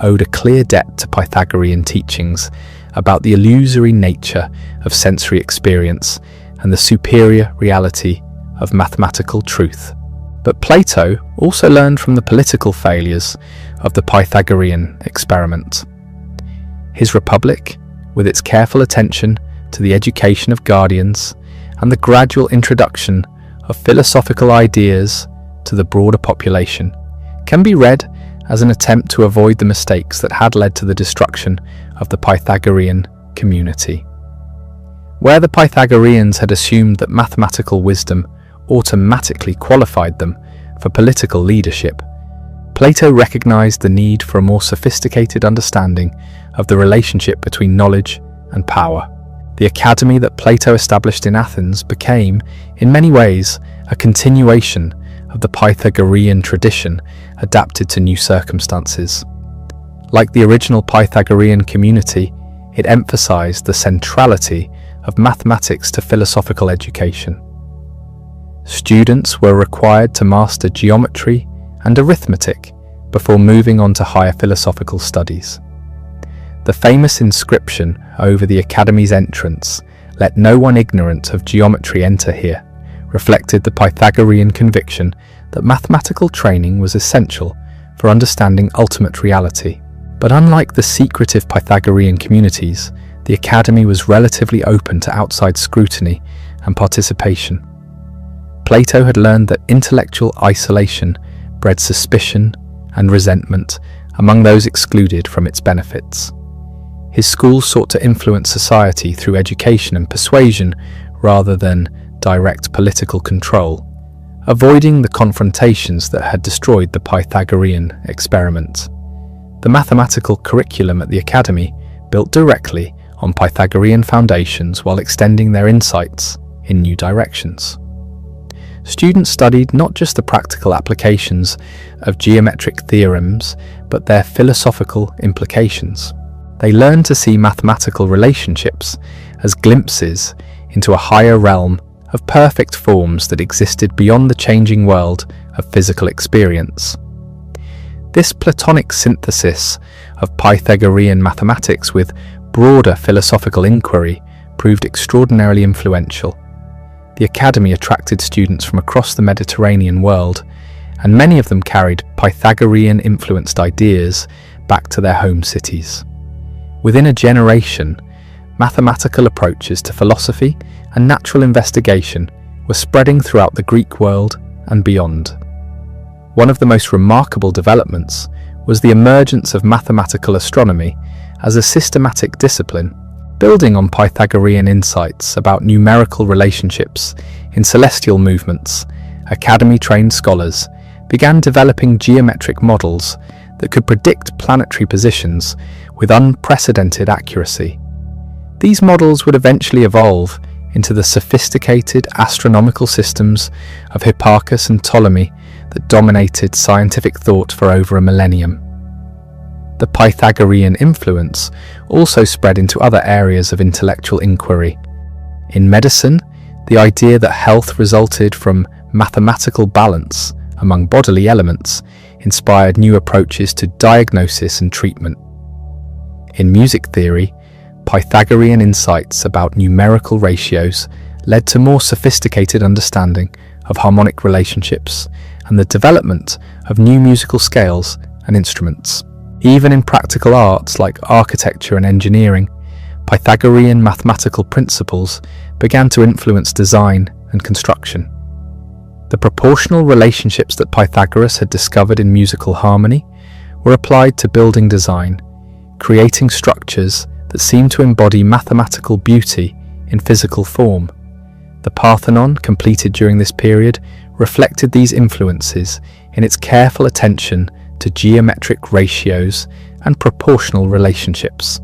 owed a clear debt to Pythagorean teachings about the illusory nature of sensory experience and the superior reality of mathematical truth. But Plato also learned from the political failures of the Pythagorean experiment. His Republic, with its careful attention to the education of guardians and the gradual introduction of philosophical ideas to the broader population, can be read as an attempt to avoid the mistakes that had led to the destruction of the Pythagorean community. Where the Pythagoreans had assumed that mathematical wisdom automatically qualified them for political leadership, Plato recognized the need for a more sophisticated understanding of the relationship between knowledge and power. The academy that Plato established in Athens became, in many ways, a continuation of the Pythagorean tradition adapted to new circumstances. Like the original Pythagorean community, it emphasized the centrality of mathematics to philosophical education. Students were required to master geometry and arithmetic before moving on to higher philosophical studies. The famous inscription over the academy's entrance, "Let no one ignorant of geometry enter here," reflected the Pythagorean conviction that mathematical training was essential for understanding ultimate reality. But unlike the secretive Pythagorean communities, the academy was relatively open to outside scrutiny and participation. Plato had learned that intellectual isolation bred suspicion and resentment among those excluded from its benefits. His school sought to influence society through education and persuasion rather than direct political control, avoiding the confrontations that had destroyed the Pythagorean experiment. The mathematical curriculum at the academy built directly on Pythagorean foundations while extending their insights in new directions. Students studied not just the practical applications of geometric theorems, but their philosophical implications. They learned to see mathematical relationships as glimpses into a higher realm of perfect forms that existed beyond the changing world of physical experience. This Platonic synthesis of Pythagorean mathematics with broader philosophical inquiry proved extraordinarily influential. The academy attracted students from across the Mediterranean world, and many of them carried Pythagorean-influenced ideas back to their home cities. Within a generation, mathematical approaches to philosophy and natural investigation were spreading throughout the Greek world and beyond. One of the most remarkable developments was the emergence of mathematical astronomy as a systematic discipline, building on Pythagorean insights about numerical relationships in celestial movements. Academy-trained scholars began developing geometric models that could predict planetary positions with unprecedented accuracy. These models would eventually evolve into the sophisticated astronomical systems of Hipparchus and Ptolemy that dominated scientific thought for over a millennium. The Pythagorean influence also spread into other areas of intellectual inquiry. In medicine, the idea that health resulted from mathematical balance among bodily elements inspired new approaches to diagnosis and treatment. In music theory, Pythagorean insights about numerical ratios led to more sophisticated understanding of harmonic relationships and the development of new musical scales and instruments. Even in practical arts like architecture and engineering, Pythagorean mathematical principles began to influence design and construction. The proportional relationships that Pythagoras had discovered in musical harmony were applied to building design, creating structures that seemed to embody mathematical beauty in physical form. The Parthenon, completed during this period, reflected these influences in its careful attention to geometric ratios and proportional relationships.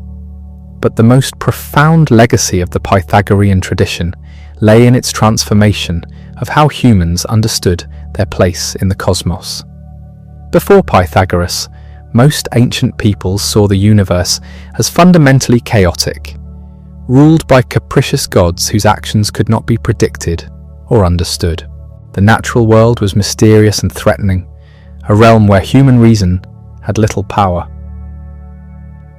But the most profound legacy of the Pythagorean tradition lay in its transformation of how humans understood their place in the cosmos. Before Pythagoras, most ancient peoples saw the universe as fundamentally chaotic, ruled by capricious gods whose actions could not be predicted or understood. The natural world was mysterious and threatening, a realm where human reason had little power.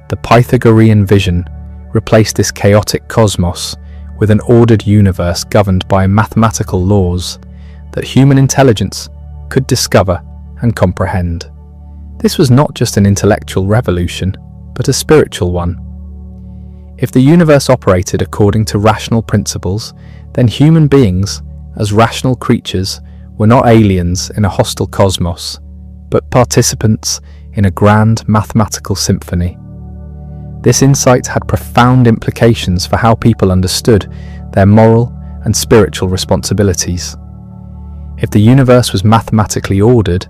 The Pythagorean vision replaced this chaotic cosmos with an ordered universe governed by mathematical laws that human intelligence could discover and comprehend. This was not just an intellectual revolution, but a spiritual one. If the universe operated according to rational principles, then human beings, as rational creatures, were not aliens in a hostile cosmos, but participants in a grand mathematical symphony. This insight had profound implications for how people understood their moral and spiritual responsibilities. If the universe was mathematically ordered,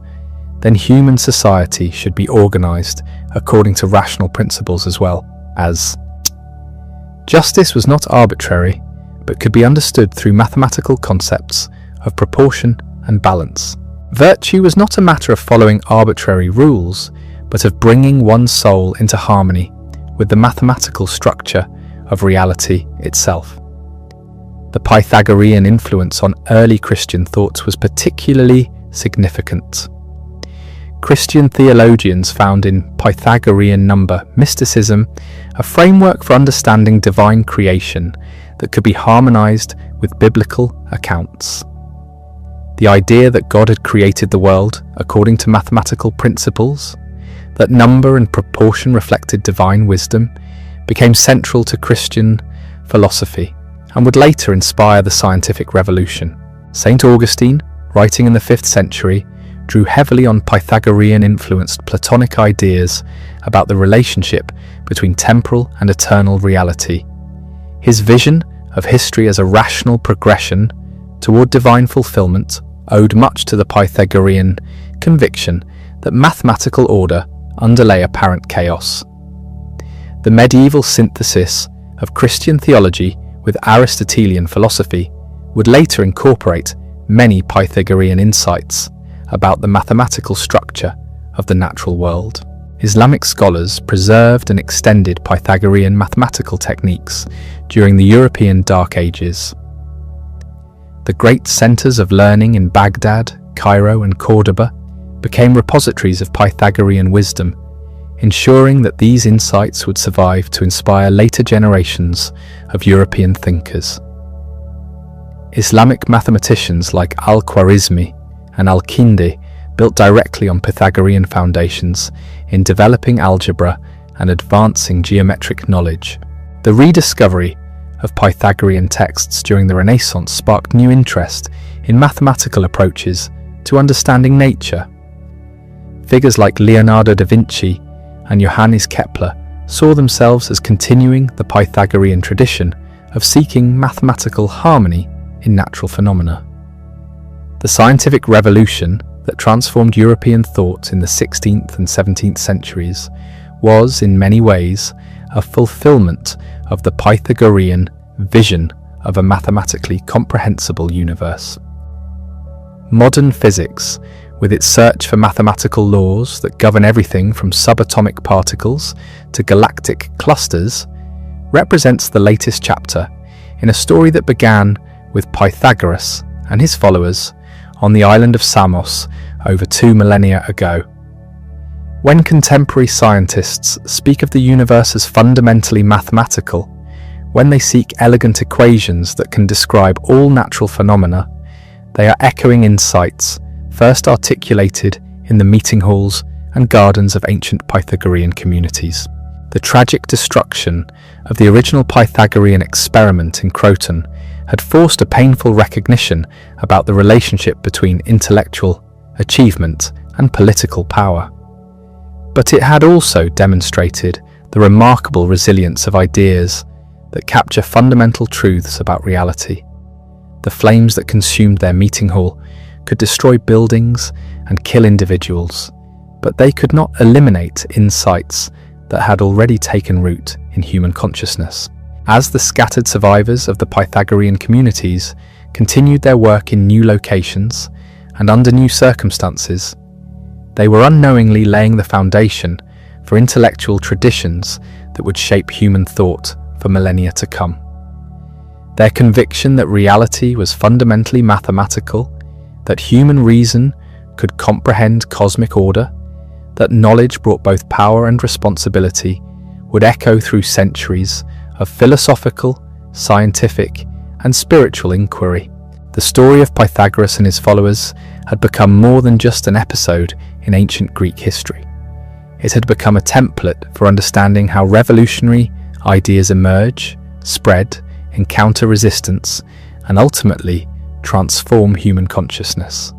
then human society should be organized according to rational principles as well as. Justice was not arbitrary, but could be understood through mathematical concepts of proportion and balance. Virtue was not a matter of following arbitrary rules, but of bringing one's soul into harmony with the mathematical structure of reality itself. The Pythagorean influence on early Christian thought was particularly significant. Christian theologians found in Pythagorean number mysticism a framework for understanding divine creation that could be harmonized with biblical accounts. The idea that God had created the world according to mathematical principles, that number and proportion reflected divine wisdom, became central to Christian philosophy and would later inspire the scientific revolution. St. Augustine, writing in the 5th century, drew heavily on Pythagorean-influenced Platonic ideas about the relationship between temporal and eternal reality. His vision of history as a rational progression toward divine fulfillment owed much to the Pythagorean conviction that mathematical order underlay apparent chaos. The medieval synthesis of Christian theology with Aristotelian philosophy would later incorporate many Pythagorean insights about the mathematical structure of the natural world. Islamic scholars preserved and extended Pythagorean mathematical techniques during the European Dark Ages. The great centers of learning in Baghdad, Cairo, and Cordoba became repositories of Pythagorean wisdom, ensuring that these insights would survive to inspire later generations of European thinkers. Islamic mathematicians like Al-Khwarizmi and Al-Kindi built directly on Pythagorean foundations in developing algebra and advancing geometric knowledge. The rediscovery of Pythagorean texts during the Renaissance sparked new interest in mathematical approaches to understanding nature. Figures like Leonardo da Vinci and Johannes Kepler saw themselves as continuing the Pythagorean tradition of seeking mathematical harmony in natural phenomena. The scientific revolution that transformed European thought in the 16th and 17th centuries was, in many ways, a fulfillment of the Pythagorean vision of a mathematically comprehensible universe. Modern physics, with its search for mathematical laws that govern everything from subatomic particles to galactic clusters, represents the latest chapter in a story that began with Pythagoras and his followers on the island of Samos over 2 millennia ago. When contemporary scientists speak of the universe as fundamentally mathematical, when they seek elegant equations that can describe all natural phenomena, they are echoing insights first articulated in the meeting halls and gardens of ancient Pythagorean communities. The tragic destruction of the original Pythagorean experiment in Croton had forced a painful recognition about the relationship between intellectual achievement and political power. But it had also demonstrated the remarkable resilience of ideas that capture fundamental truths about reality. The flames that consumed their meeting hall could destroy buildings and kill individuals, but they could not eliminate insights that had already taken root in human consciousness. As the scattered survivors of the Pythagorean communities continued their work in new locations and under new circumstances, they were unknowingly laying the foundation for intellectual traditions that would shape human thought for millennia to come. Their conviction that reality was fundamentally mathematical, that human reason could comprehend cosmic order, that knowledge brought both power and responsibility, would echo through centuries of philosophical, scientific, and spiritual inquiry. The story of Pythagoras and his followers had become more than just an episode in ancient Greek history. It had become a template for understanding how revolutionary ideas emerge, spread, encounter resistance, and ultimately transform human consciousness.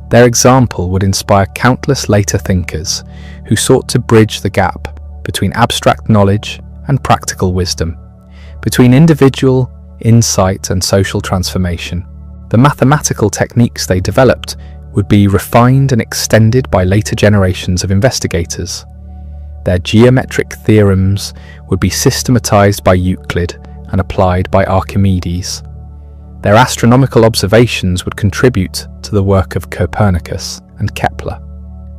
Their example would inspire countless later thinkers who sought to bridge the gap between abstract knowledge and practical wisdom, between individual insight and social transformation. The mathematical techniques they developed would be refined and extended by later generations of investigators. Their geometric theorems would be systematized by Euclid and applied by Archimedes. Their astronomical observations would contribute to the work of Copernicus and Kepler.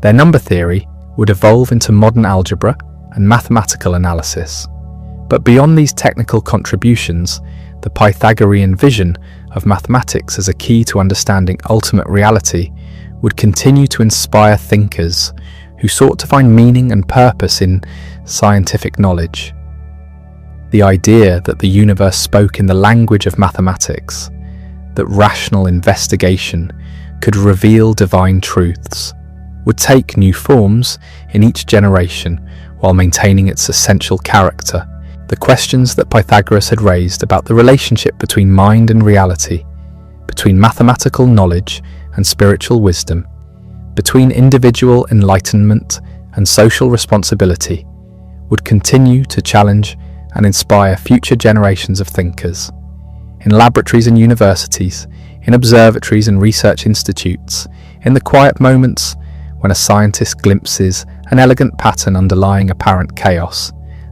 Their number theory would evolve into modern algebra and mathematical analysis. But beyond these technical contributions, the Pythagorean vision of mathematics as a key to understanding ultimate reality would continue to inspire thinkers who sought to find meaning and purpose in scientific knowledge. The idea that the universe spoke in the language of mathematics, that rational investigation could reveal divine truths, would take new forms in each generation while maintaining its essential character. The questions that Pythagoras had raised about the relationship between mind and reality, between mathematical knowledge and spiritual wisdom, between individual enlightenment and social responsibility, would continue to challenge and inspire future generations of thinkers. In laboratories and universities, in observatories and research institutes, in the quiet moments when a scientist glimpses an elegant pattern underlying apparent chaos,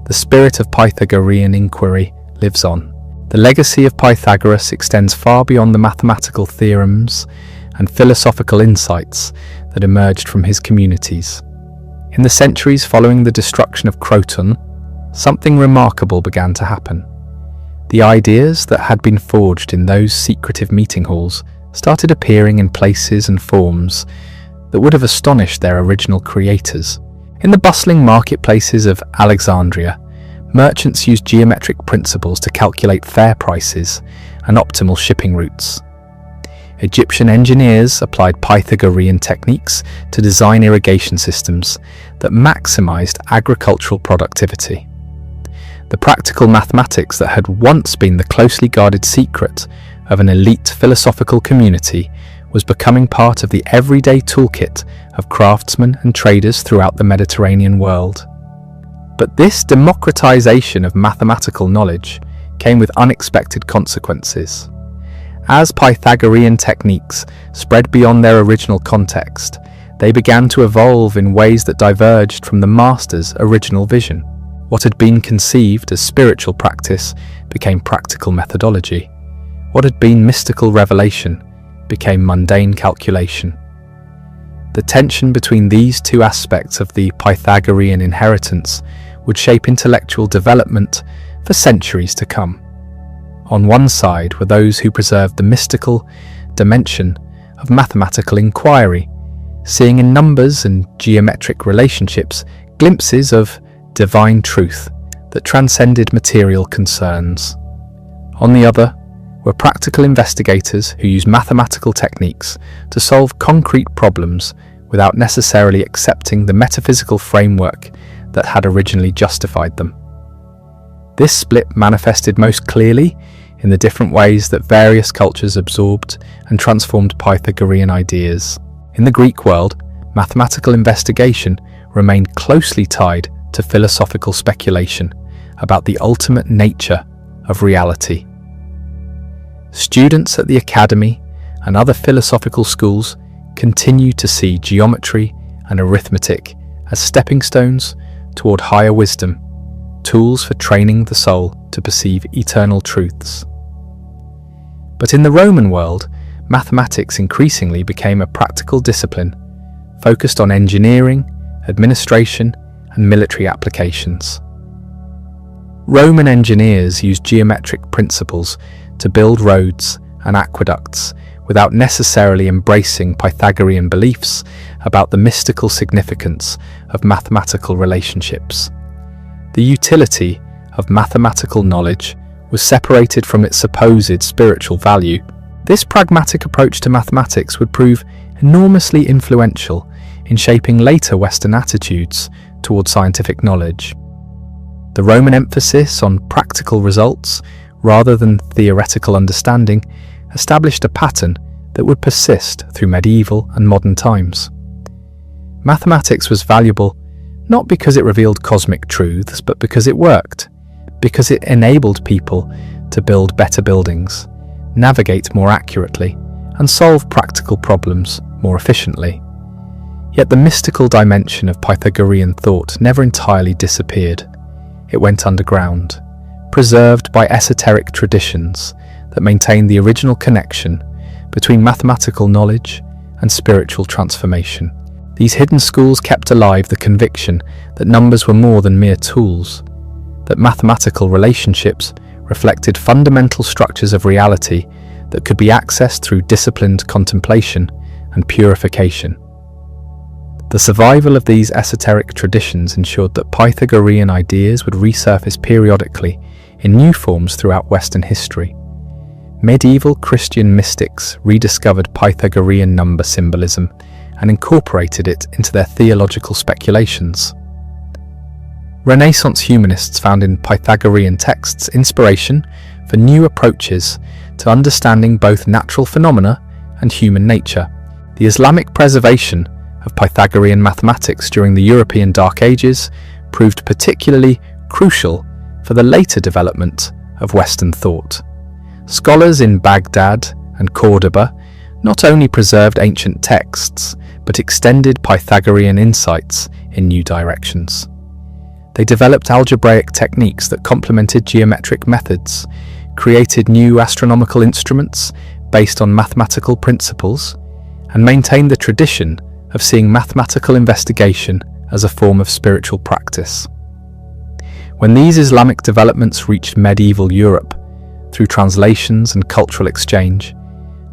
the spirit of Pythagorean inquiry lives on. The legacy of Pythagoras extends far beyond the mathematical theorems and philosophical insights that emerged from his communities. In the centuries following the destruction of Croton, something remarkable began to happen. The ideas that had been forged in those secretive meeting halls started appearing in places and forms that would have astonished their original creators. In the bustling marketplaces of Alexandria, merchants used geometric principles to calculate fair prices and optimal shipping routes. Egyptian engineers applied Pythagorean techniques to design irrigation systems that maximized agricultural productivity. The practical mathematics that had once been the closely guarded secret of an elite philosophical community was becoming part of the everyday toolkit of craftsmen and traders throughout the Mediterranean world. But this democratization of mathematical knowledge came with unexpected consequences. As Pythagorean techniques spread beyond their original context, they began to evolve in ways that diverged from the master's original vision. What had been conceived as spiritual practice became practical methodology. What had been mystical revelation became mundane calculation. The tension between these two aspects of the Pythagorean inheritance would shape intellectual development for centuries to come. On one side were those who preserved the mystical dimension of mathematical inquiry, seeing in numbers and geometric relationships glimpses of divine truth that transcended material concerns. On the other were practical investigators who used mathematical techniques to solve concrete problems without necessarily accepting the metaphysical framework that had originally justified them. This split manifested most clearly in the different ways that various cultures absorbed and transformed Pythagorean ideas. In the Greek world, mathematical investigation remained closely tied to philosophical speculation about the ultimate nature of reality. Students at the academy and other philosophical schools continue to see geometry and arithmetic as stepping stones toward higher wisdom, tools for training the soul to perceive eternal truths. But in the Roman world, mathematics increasingly became a practical discipline focused on engineering, administration, and military applications. Roman engineers used geometric principles to build roads and aqueducts without necessarily embracing Pythagorean beliefs about the mystical significance of mathematical relationships. The utility of mathematical knowledge was separated from its supposed spiritual value. This pragmatic approach to mathematics would prove enormously influential in shaping later Western attitudes toward scientific knowledge. The Roman emphasis on practical results rather than theoretical understanding established a pattern that would persist through medieval and modern times. Mathematics was valuable not because it revealed cosmic truths, but because it worked, because it enabled people to build better buildings, navigate more accurately, and solve practical problems more efficiently. Yet the mystical dimension of Pythagorean thought never entirely disappeared. It went underground, preserved by esoteric traditions that maintained the original connection between mathematical knowledge and spiritual transformation. These hidden schools kept alive the conviction that numbers were more than mere tools, that mathematical relationships reflected fundamental structures of reality that could be accessed through disciplined contemplation and purification. The survival of these esoteric traditions ensured that Pythagorean ideas would resurface periodically in new forms throughout Western history. Medieval Christian mystics rediscovered Pythagorean number symbolism and incorporated it into their theological speculations. Renaissance humanists found in Pythagorean texts inspiration for new approaches to understanding both natural phenomena and human nature. The Islamic preservation of Pythagorean mathematics during the European Dark Ages proved particularly crucial for the later development of Western thought. Scholars in Baghdad and Cordoba not only preserved ancient texts, but extended Pythagorean insights in new directions. They developed algebraic techniques that complemented geometric methods, created new astronomical instruments based on mathematical principles, and maintained the tradition of seeing mathematical investigation as a form of spiritual practice. When these Islamic developments reached medieval Europe, through translations and cultural exchange,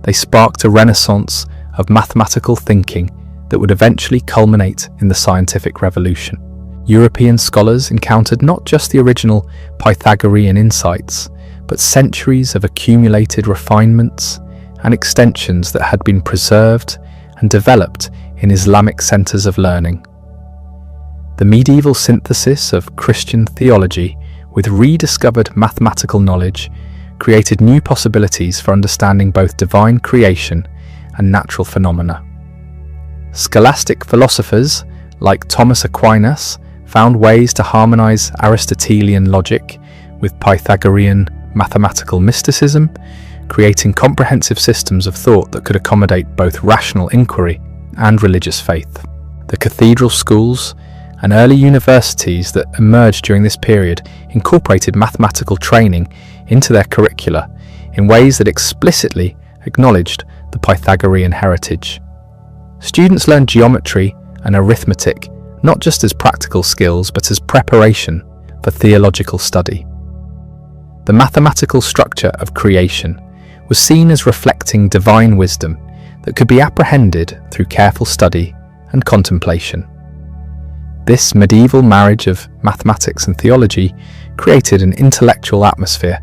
they sparked a renaissance of mathematical thinking that would eventually culminate in the scientific revolution. European scholars encountered not just the original Pythagorean insights, but centuries of accumulated refinements and extensions that had been preserved and developed in Islamic centers of learning. The medieval synthesis of Christian theology with rediscovered mathematical knowledge created new possibilities for understanding both divine creation and natural phenomena. Scholastic philosophers like Thomas Aquinas found ways to harmonize Aristotelian logic with Pythagorean mathematical mysticism, creating comprehensive systems of thought that could accommodate both rational inquiry and religious faith. The cathedral schools and early universities that emerged during this period incorporated mathematical training into their curricula in ways that explicitly acknowledged the Pythagorean heritage. Students learned geometry and arithmetic not just as practical skills but as preparation for theological study. The mathematical structure of creation was seen as reflecting divine wisdom that could be apprehended through careful study and contemplation. This medieval marriage of mathematics and theology created an intellectual atmosphere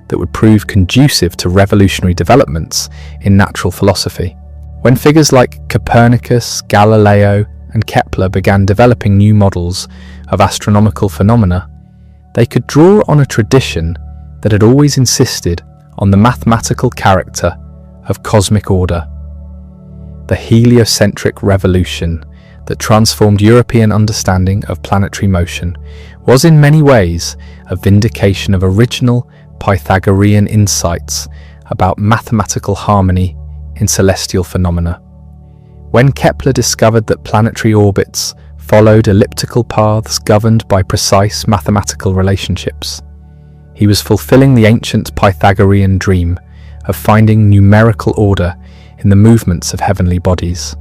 that would prove conducive to revolutionary developments in natural philosophy. When figures like Copernicus, Galileo, and Kepler began developing new models of astronomical phenomena, they could draw on a tradition that had always insisted on the mathematical character of cosmic order. The heliocentric revolution that transformed European understanding of planetary motion was in many ways a vindication of original Pythagorean insights about mathematical harmony in celestial phenomena. When Kepler discovered that planetary orbits followed elliptical paths governed by precise mathematical relationships, he was fulfilling the ancient Pythagorean dream of finding numerical order in the movements of heavenly bodies.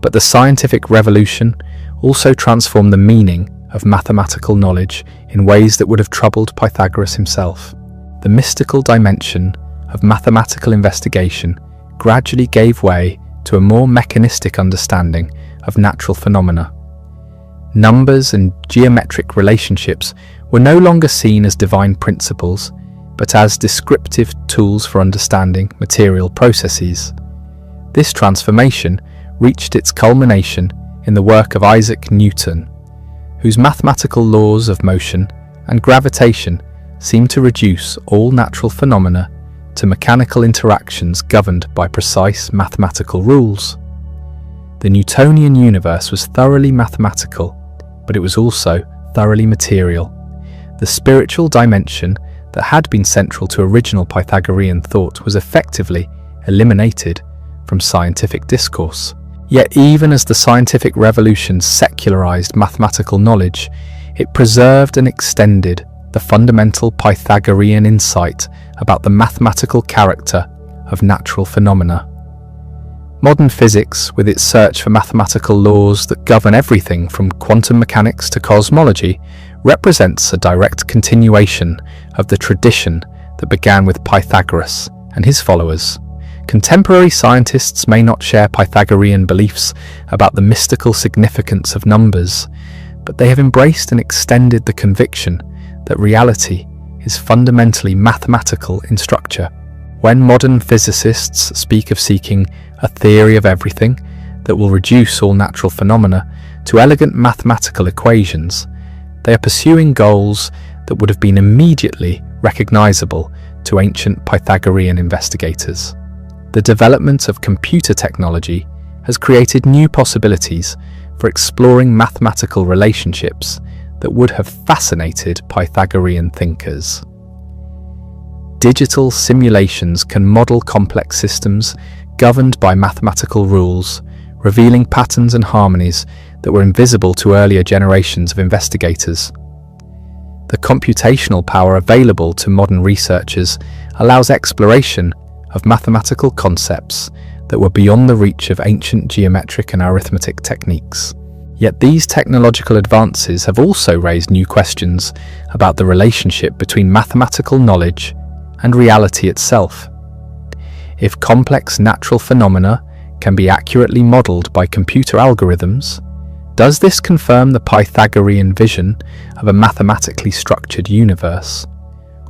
But the scientific revolution also transformed the meaning of mathematical knowledge in ways that would have troubled Pythagoras himself. The mystical dimension of mathematical investigation gradually gave way to a more mechanistic understanding of natural phenomena. Numbers and geometric relationships were no longer seen as divine principles, but as descriptive tools for understanding material processes. This transformation reached its culmination in the work of Isaac Newton, whose mathematical laws of motion and gravitation seem to reduce all natural phenomena to mechanical interactions governed by precise mathematical rules. The Newtonian universe was thoroughly mathematical, but it was also thoroughly material. The spiritual dimension that had been central to original Pythagorean thought was effectively eliminated from scientific discourse. Yet even as the scientific revolution secularized mathematical knowledge, it preserved and extended the fundamental Pythagorean insight about the mathematical character of natural phenomena. Modern physics, with its search for mathematical laws that govern everything from quantum mechanics to cosmology, represents a direct continuation of the tradition that began with Pythagoras and his followers. Contemporary scientists may not share Pythagorean beliefs about the mystical significance of numbers, but they have embraced and extended the conviction that reality is fundamentally mathematical in structure. When modern physicists speak of seeking a theory of everything that will reduce all natural phenomena to elegant mathematical equations, they are pursuing goals that would have been immediately recognizable to ancient Pythagorean investigators. The development of computer technology has created new possibilities for exploring mathematical relationships that would have fascinated Pythagorean thinkers. Digital simulations can model complex systems governed by mathematical rules, revealing patterns and harmonies that were invisible to earlier generations of investigators. The computational power available to modern researchers allows exploration of mathematical concepts that were beyond the reach of ancient geometric and arithmetic techniques. Yet these technological advances have also raised new questions about the relationship between mathematical knowledge and reality itself. If complex natural phenomena can be accurately modeled by computer algorithms, does this confirm the Pythagorean vision of a mathematically structured universe?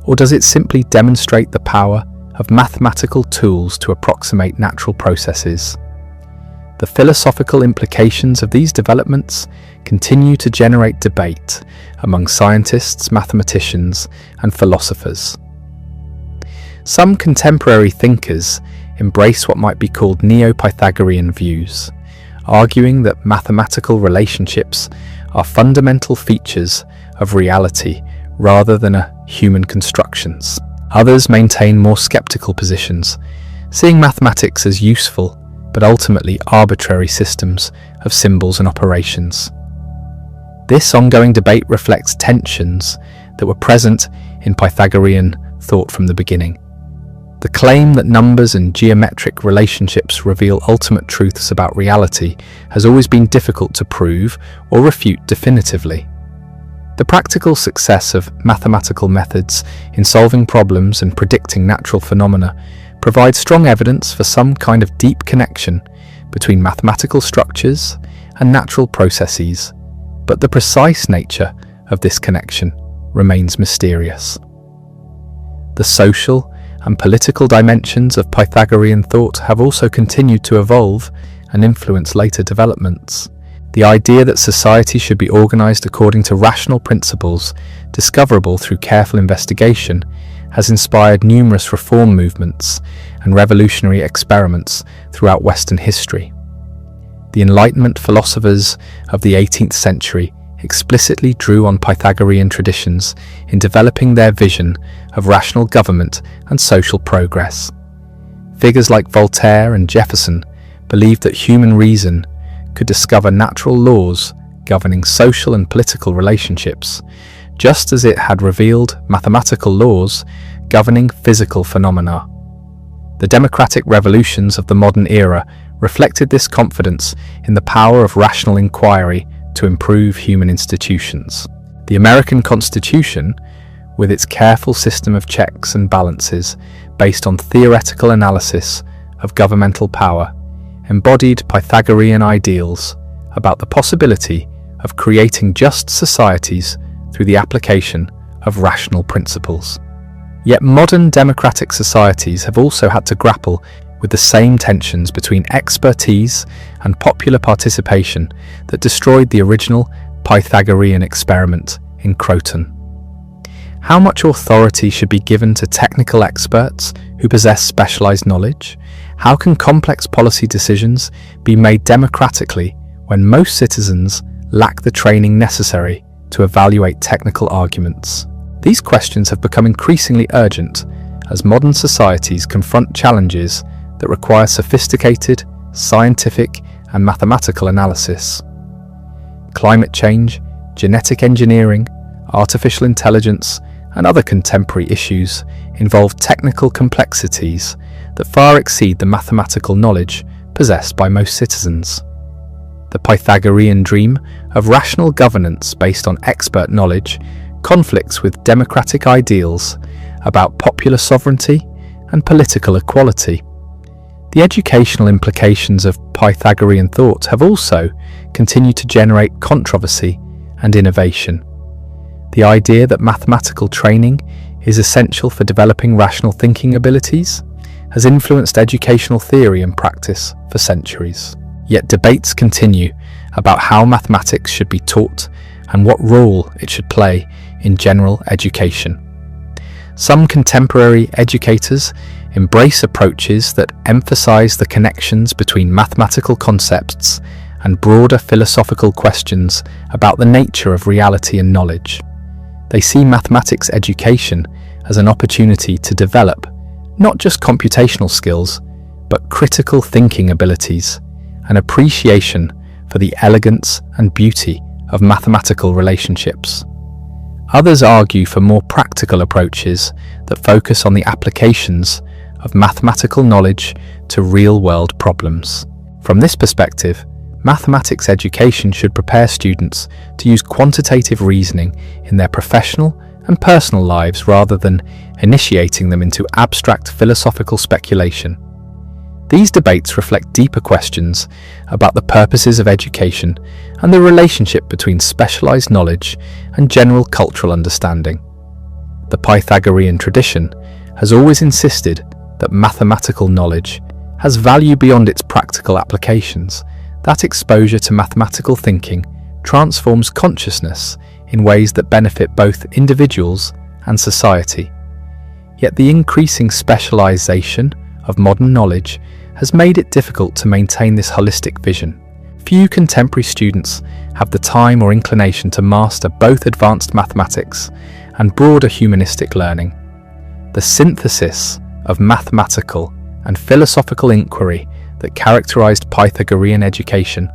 Or does it simply demonstrate the power of mathematical tools to approximate natural processes? The philosophical implications of these developments continue to generate debate among scientists, mathematicians, and philosophers. Some contemporary thinkers embrace what might be called neo-Pythagorean views, arguing that mathematical relationships are fundamental features of reality rather than human constructions. Others maintain more skeptical positions, seeing mathematics as useful but ultimately arbitrary systems of symbols and operations. This ongoing debate reflects tensions that were present in Pythagorean thought from the beginning. The claim that numbers and geometric relationships reveal ultimate truths about reality has always been difficult to prove or refute definitively. The practical success of mathematical methods in solving problems and predicting natural phenomena provides strong evidence for some kind of deep connection between mathematical structures and natural processes, but the precise nature of this connection remains mysterious. The social and political dimensions of Pythagorean thought have also continued to evolve and influence later developments. The idea that society should be organized according to rational principles, discoverable through careful investigation, has inspired numerous reform movements and revolutionary experiments throughout Western history. The Enlightenment philosophers of the 18th century explicitly drew on Pythagorean traditions in developing their vision of rational government and social progress. Figures like Voltaire and Jefferson believed that human reason could discover natural laws governing social and political relationships, just as it had revealed mathematical laws governing physical phenomena. The democratic revolutions of the modern era reflected this confidence in the power of rational inquiry to improve human institutions. The American Constitution, with its careful system of checks and balances based on theoretical analysis of governmental power, embodied Pythagorean ideals about the possibility of creating just societies through the application of rational principles. Yet modern democratic societies have also had to grapple with the same tensions between expertise and popular participation that destroyed the original Pythagorean experiment in Croton. How much authority should be given to technical experts who possess specialized knowledge? How can complex policy decisions be made democratically when most citizens lack the training necessary to evaluate technical arguments? These questions have become increasingly urgent as modern societies confront challenges that require sophisticated, scientific, and mathematical analysis. Climate change, genetic engineering, artificial intelligence, and other contemporary issues involve technical complexities that far exceed the mathematical knowledge possessed by most citizens. The Pythagorean dream of rational governance based on expert knowledge conflicts with democratic ideals about popular sovereignty and political equality. The educational implications of Pythagorean thought have also continued to generate controversy and innovation. The idea that mathematical training is essential for developing rational thinking abilities has influenced educational theory and practice for centuries. Yet debates continue about how mathematics should be taught and what role it should play in general education. Some contemporary educators embrace approaches that emphasize the connections between mathematical concepts and broader philosophical questions about the nature of reality and knowledge. They see mathematics education as an opportunity to develop not just computational skills, but critical thinking abilities, an appreciation for the elegance and beauty of mathematical relationships. Others argue for more practical approaches that focus on the applications of mathematical knowledge to real-world problems. From this perspective, mathematics education should prepare students to use quantitative reasoning in their professional and personal lives rather than initiating them into abstract philosophical speculation. These debates reflect deeper questions about the purposes of education and the relationship between specialized knowledge and general cultural understanding. The Pythagorean tradition has always insisted that mathematical knowledge has value beyond its practical applications, that exposure to mathematical thinking transforms consciousness in ways that benefit both individuals and society. Yet the increasing specialization of modern knowledge has made it difficult to maintain this holistic vision. Few contemporary students have the time or inclination to master both advanced mathematics and broader humanistic learning. The synthesis of mathematical and philosophical inquiry that characterized Pythagorean education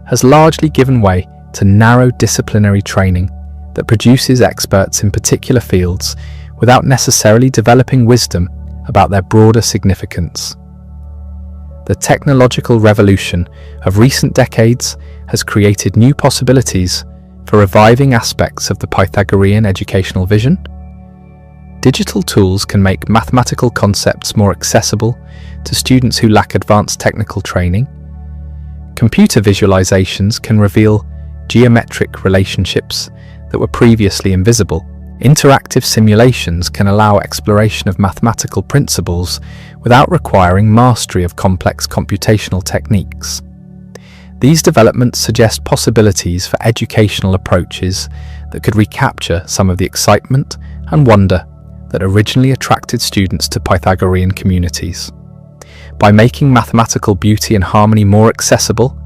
has largely given way to narrow disciplinary training that produces experts in particular fields without necessarily developing wisdom about their broader significance. The technological revolution of recent decades has created new possibilities for reviving aspects of the Pythagorean educational vision. Digital tools can make mathematical concepts more accessible to students who lack advanced technical training. Computer visualizations can reveal geometric relationships that were previously invisible. Interactive simulations can allow exploration of mathematical principles without requiring mastery of complex computational techniques. These developments suggest possibilities for educational approaches that could recapture some of the excitement and wonder that originally attracted students to Pythagorean communities. By making mathematical beauty and harmony more accessible,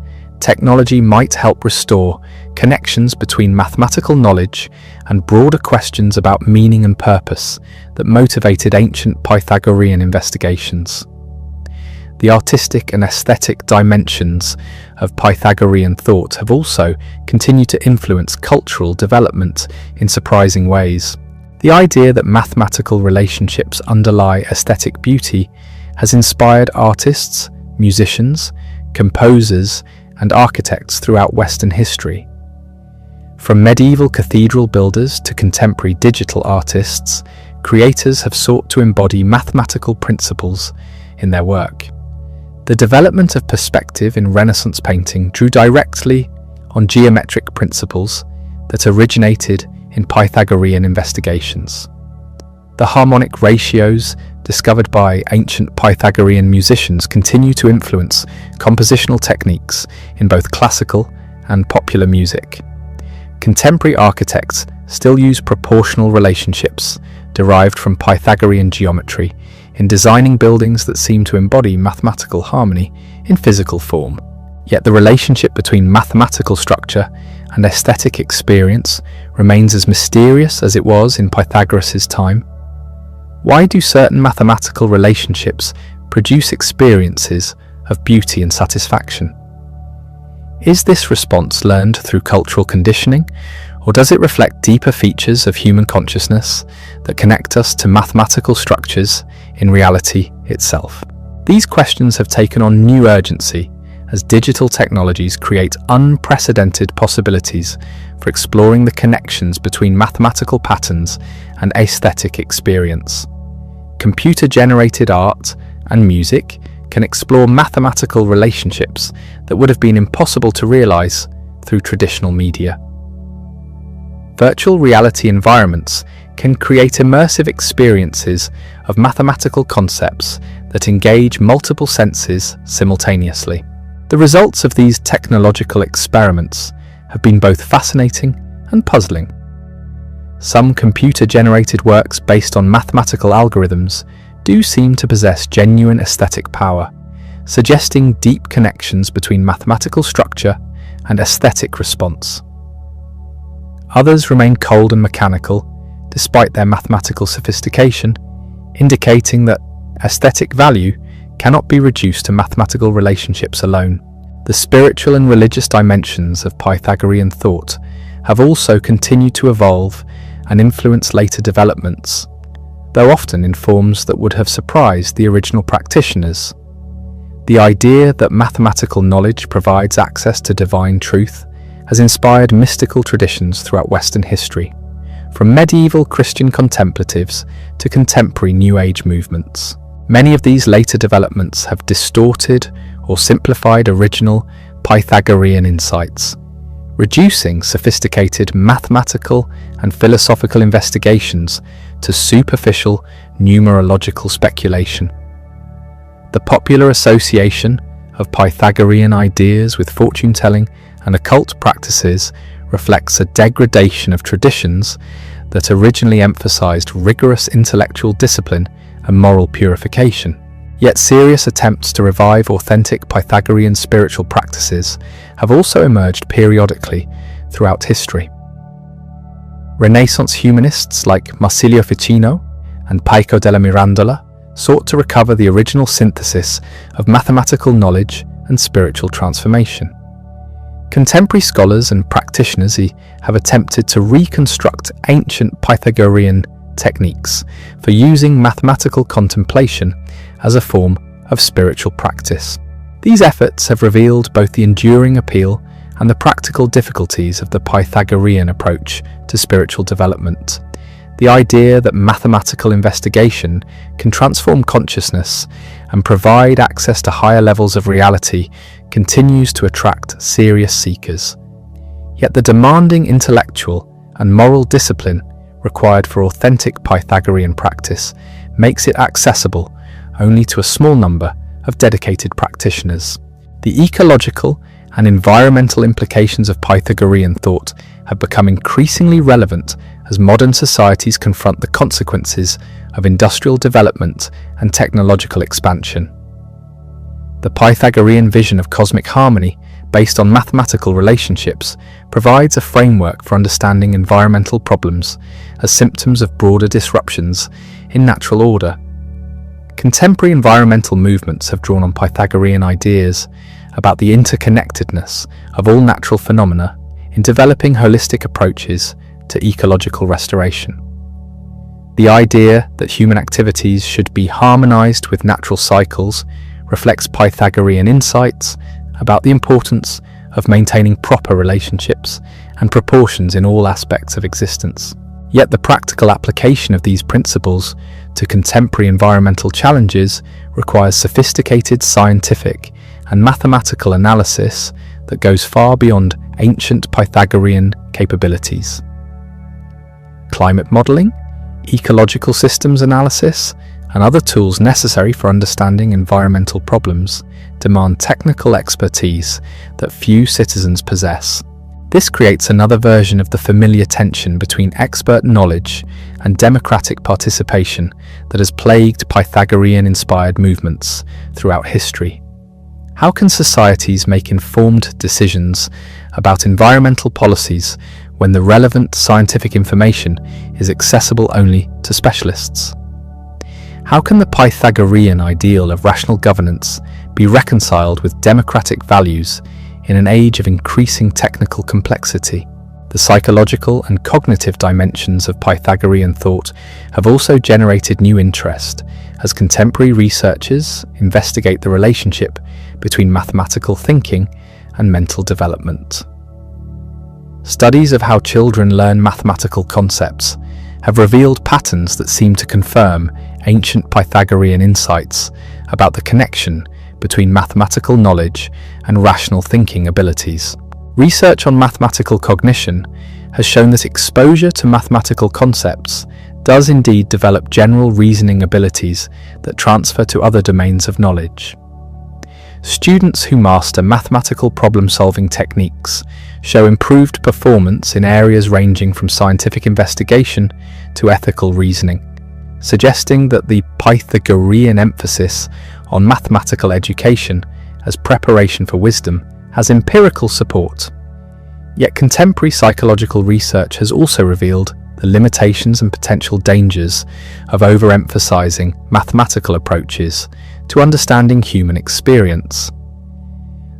technology might help restore connections between mathematical knowledge and broader questions about meaning and purpose that motivated ancient Pythagorean investigations. The artistic and aesthetic dimensions of Pythagorean thought have also continued to influence cultural development in surprising ways. The idea that mathematical relationships underlie aesthetic beauty has inspired artists, musicians, composers, and architects throughout Western history. From medieval cathedral builders to contemporary digital artists, creators have sought to embody mathematical principles in their work. The development of perspective in Renaissance painting drew directly on geometric principles that originated in Pythagorean investigations. The harmonic ratios discovered by ancient Pythagorean musicians continue to influence compositional techniques in both classical and popular music. Contemporary architects still use proportional relationships derived from Pythagorean geometry in designing buildings that seem to embody mathematical harmony in physical form. Yet the relationship between mathematical structure and aesthetic experience remains as mysterious as it was in Pythagoras' time. Why do certain mathematical relationships produce experiences of beauty and satisfaction? Is this response learned through cultural conditioning, or does it reflect deeper features of human consciousness that connect us to mathematical structures in reality itself? These questions have taken on new urgency as digital technologies create unprecedented possibilities for exploring the connections between mathematical patterns and aesthetic experience. Computer-generated art and music can explore mathematical relationships that would have been impossible to realize through traditional media. Virtual reality environments can create immersive experiences of mathematical concepts that engage multiple senses simultaneously. The results of these technological experiments have been both fascinating and puzzling. Some computer-generated works based on mathematical algorithms do seem to possess genuine aesthetic power, suggesting deep connections between mathematical structure and aesthetic response. Others remain cold and mechanical, despite their mathematical sophistication, indicating that aesthetic value cannot be reduced to mathematical relationships alone. The spiritual and religious dimensions of Pythagorean thought have also continued to evolve and influence later developments, though often in forms that would have surprised the original practitioners. The idea that mathematical knowledge provides access to divine truth has inspired mystical traditions throughout Western history, from medieval Christian contemplatives to contemporary New Age movements. Many of these later developments have distorted or simplified original Pythagorean insights, reducing sophisticated mathematical and philosophical investigations to superficial numerological speculation. The popular association of Pythagorean ideas with fortune-telling and occult practices reflects a degradation of traditions that originally emphasized rigorous intellectual discipline and moral purification. Yet serious attempts to revive authentic Pythagorean spiritual practices have also emerged periodically throughout history. Renaissance humanists like Marsilio Ficino and Pico della Mirandola sought to recover the original synthesis of mathematical knowledge and spiritual transformation. Contemporary scholars and practitioners have attempted to reconstruct ancient Pythagorean techniques for using mathematical contemplation as a form of spiritual practice. These efforts have revealed both the enduring appeal and the practical difficulties of the Pythagorean approach to spiritual development. The idea that mathematical investigation can transform consciousness and provide access to higher levels of reality continues to attract serious seekers. Yet the demanding intellectual and moral discipline required for authentic Pythagorean practice makes it accessible only to a small number of dedicated practitioners. The ecological and environmental implications of Pythagorean thought have become increasingly relevant as modern societies confront the consequences of industrial development and technological expansion. The Pythagorean vision of cosmic harmony, based on mathematical relationships, provides a framework for understanding environmental problems as symptoms of broader disruptions in natural order. Contemporary environmental movements have drawn on Pythagorean ideas about the interconnectedness of all natural phenomena in developing holistic approaches to ecological restoration. The idea that human activities should be harmonized with natural cycles reflects Pythagorean insights about the importance of maintaining proper relationships and proportions in all aspects of existence. Yet the practical application of these principles to contemporary environmental challenges requires sophisticated scientific and mathematical analysis that goes far beyond ancient Pythagorean capabilities. Climate modeling ecological systems analysis, and other tools necessary for understanding environmental problems demand technical expertise that few citizens possess. This creates another version of the familiar tension between expert knowledge and democratic participation that has plagued Pythagorean-inspired movements throughout history. How can societies make informed decisions about environmental policies when the relevant scientific information is accessible only to specialists? How can the Pythagorean ideal of rational governance be reconciled with democratic values in an age of increasing technical complexity? The psychological and cognitive dimensions of Pythagorean thought have also generated new interest as contemporary researchers investigate the relationship between mathematical thinking and mental development. Studies of how children learn mathematical concepts have revealed patterns that seem to confirm ancient Pythagorean insights about the connection between mathematical knowledge and rational thinking abilities. Research on mathematical cognition has shown that exposure to mathematical concepts does indeed develop general reasoning abilities that transfer to other domains of knowledge. Students who master mathematical problem-solving techniques show improved performance in areas ranging from scientific investigation to ethical reasoning, suggesting that the Pythagorean emphasis on mathematical education as preparation for wisdom has empirical support. Yet contemporary psychological research has also revealed the limitations and potential dangers of overemphasizing mathematical approaches to understanding human experience.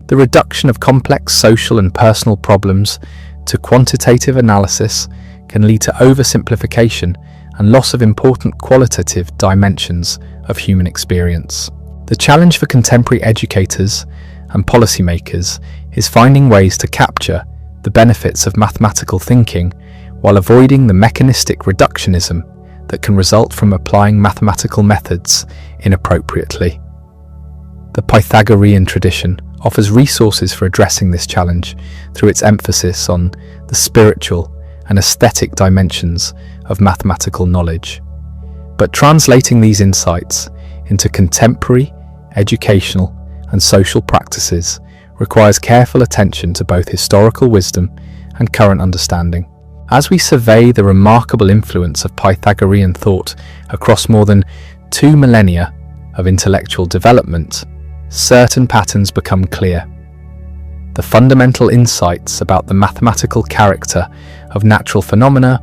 The reduction of complex social and personal problems to quantitative analysis can lead to oversimplification and loss of important qualitative dimensions of human experience. The challenge for contemporary educators and policymakers is finding ways to capture the benefits of mathematical thinking while avoiding the mechanistic reductionism that can result from applying mathematical methods inappropriately. The Pythagorean tradition offers resources for addressing this challenge through its emphasis on the spiritual and aesthetic dimensions of mathematical knowledge. But translating these insights into contemporary, educational, and social practices requires careful attention to both historical wisdom and current understanding. As we survey the remarkable influence of Pythagorean thought across more than 2 millennia of intellectual development, certain patterns become clear. The fundamental insights about the mathematical character of natural phenomena,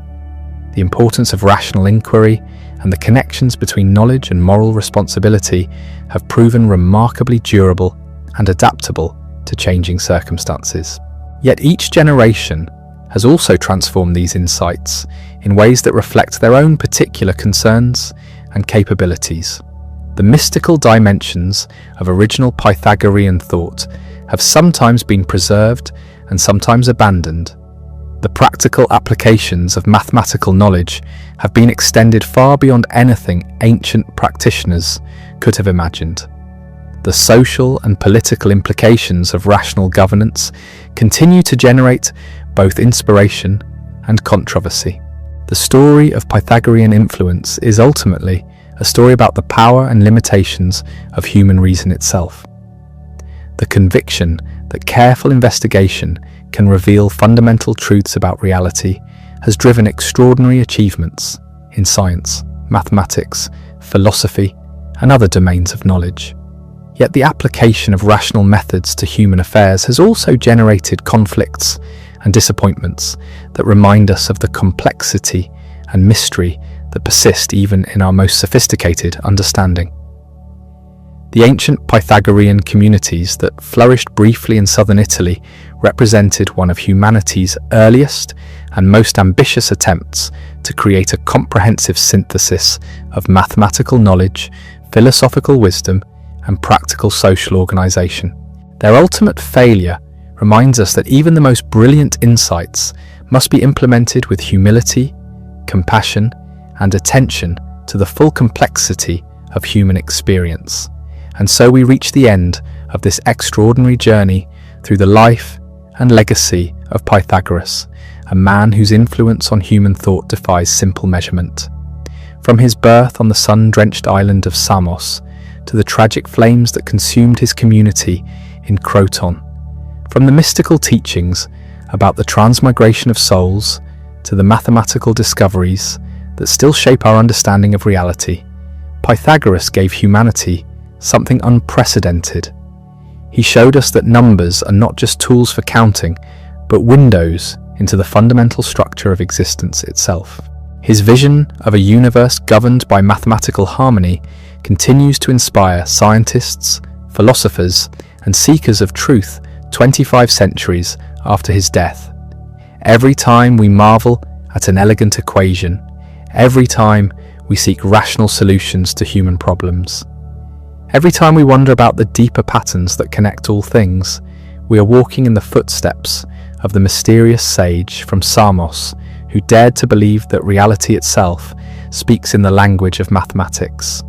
the importance of rational inquiry, and the connections between knowledge and moral responsibility have proven remarkably durable and adaptable to changing circumstances. Yet each generation has also transformed these insights in ways that reflect their own particular concerns and capabilities. The mystical dimensions of original Pythagorean thought have sometimes been preserved and sometimes abandoned. The practical applications of mathematical knowledge have been extended far beyond anything ancient practitioners could have imagined. The social and political implications of rational governance continue to generate both inspiration and controversy. The story of Pythagorean influence is ultimately a story about the power and limitations of human reason itself. The conviction that careful investigation can reveal fundamental truths about reality has driven extraordinary achievements in science, mathematics, philosophy, and other domains of knowledge. Yet the application of rational methods to human affairs has also generated conflicts and disappointments that remind us of the complexity and mystery that persist even in our most sophisticated understanding. The ancient Pythagorean communities that flourished briefly in southern Italy represented one of humanity's earliest and most ambitious attempts to create a comprehensive synthesis of mathematical knowledge, philosophical wisdom, and practical social organization. Their ultimate failure reminds us that even the most brilliant insights must be implemented with humility, compassion, and attention to the full complexity of human experience. And so we reach the end of this extraordinary journey through the life and legacy of Pythagoras, a man whose influence on human thought defies simple measurement. From his birth on the sun-drenched island of Samos to the tragic flames that consumed his community in Croton, from the mystical teachings about the transmigration of souls to the mathematical discoveries that still shape our understanding of reality, Pythagoras gave humanity something unprecedented. He showed us that numbers are not just tools for counting, but windows into the fundamental structure of existence itself. His vision of a universe governed by mathematical harmony continues to inspire scientists, philosophers, and seekers of truth 25 centuries after his death. Every time we marvel at an elegant equation, every time we seek rational solutions to human problems, every time we wonder about the deeper patterns that connect all things, we are walking in the footsteps of the mysterious sage from Samos who dared to believe that reality itself speaks in the language of mathematics.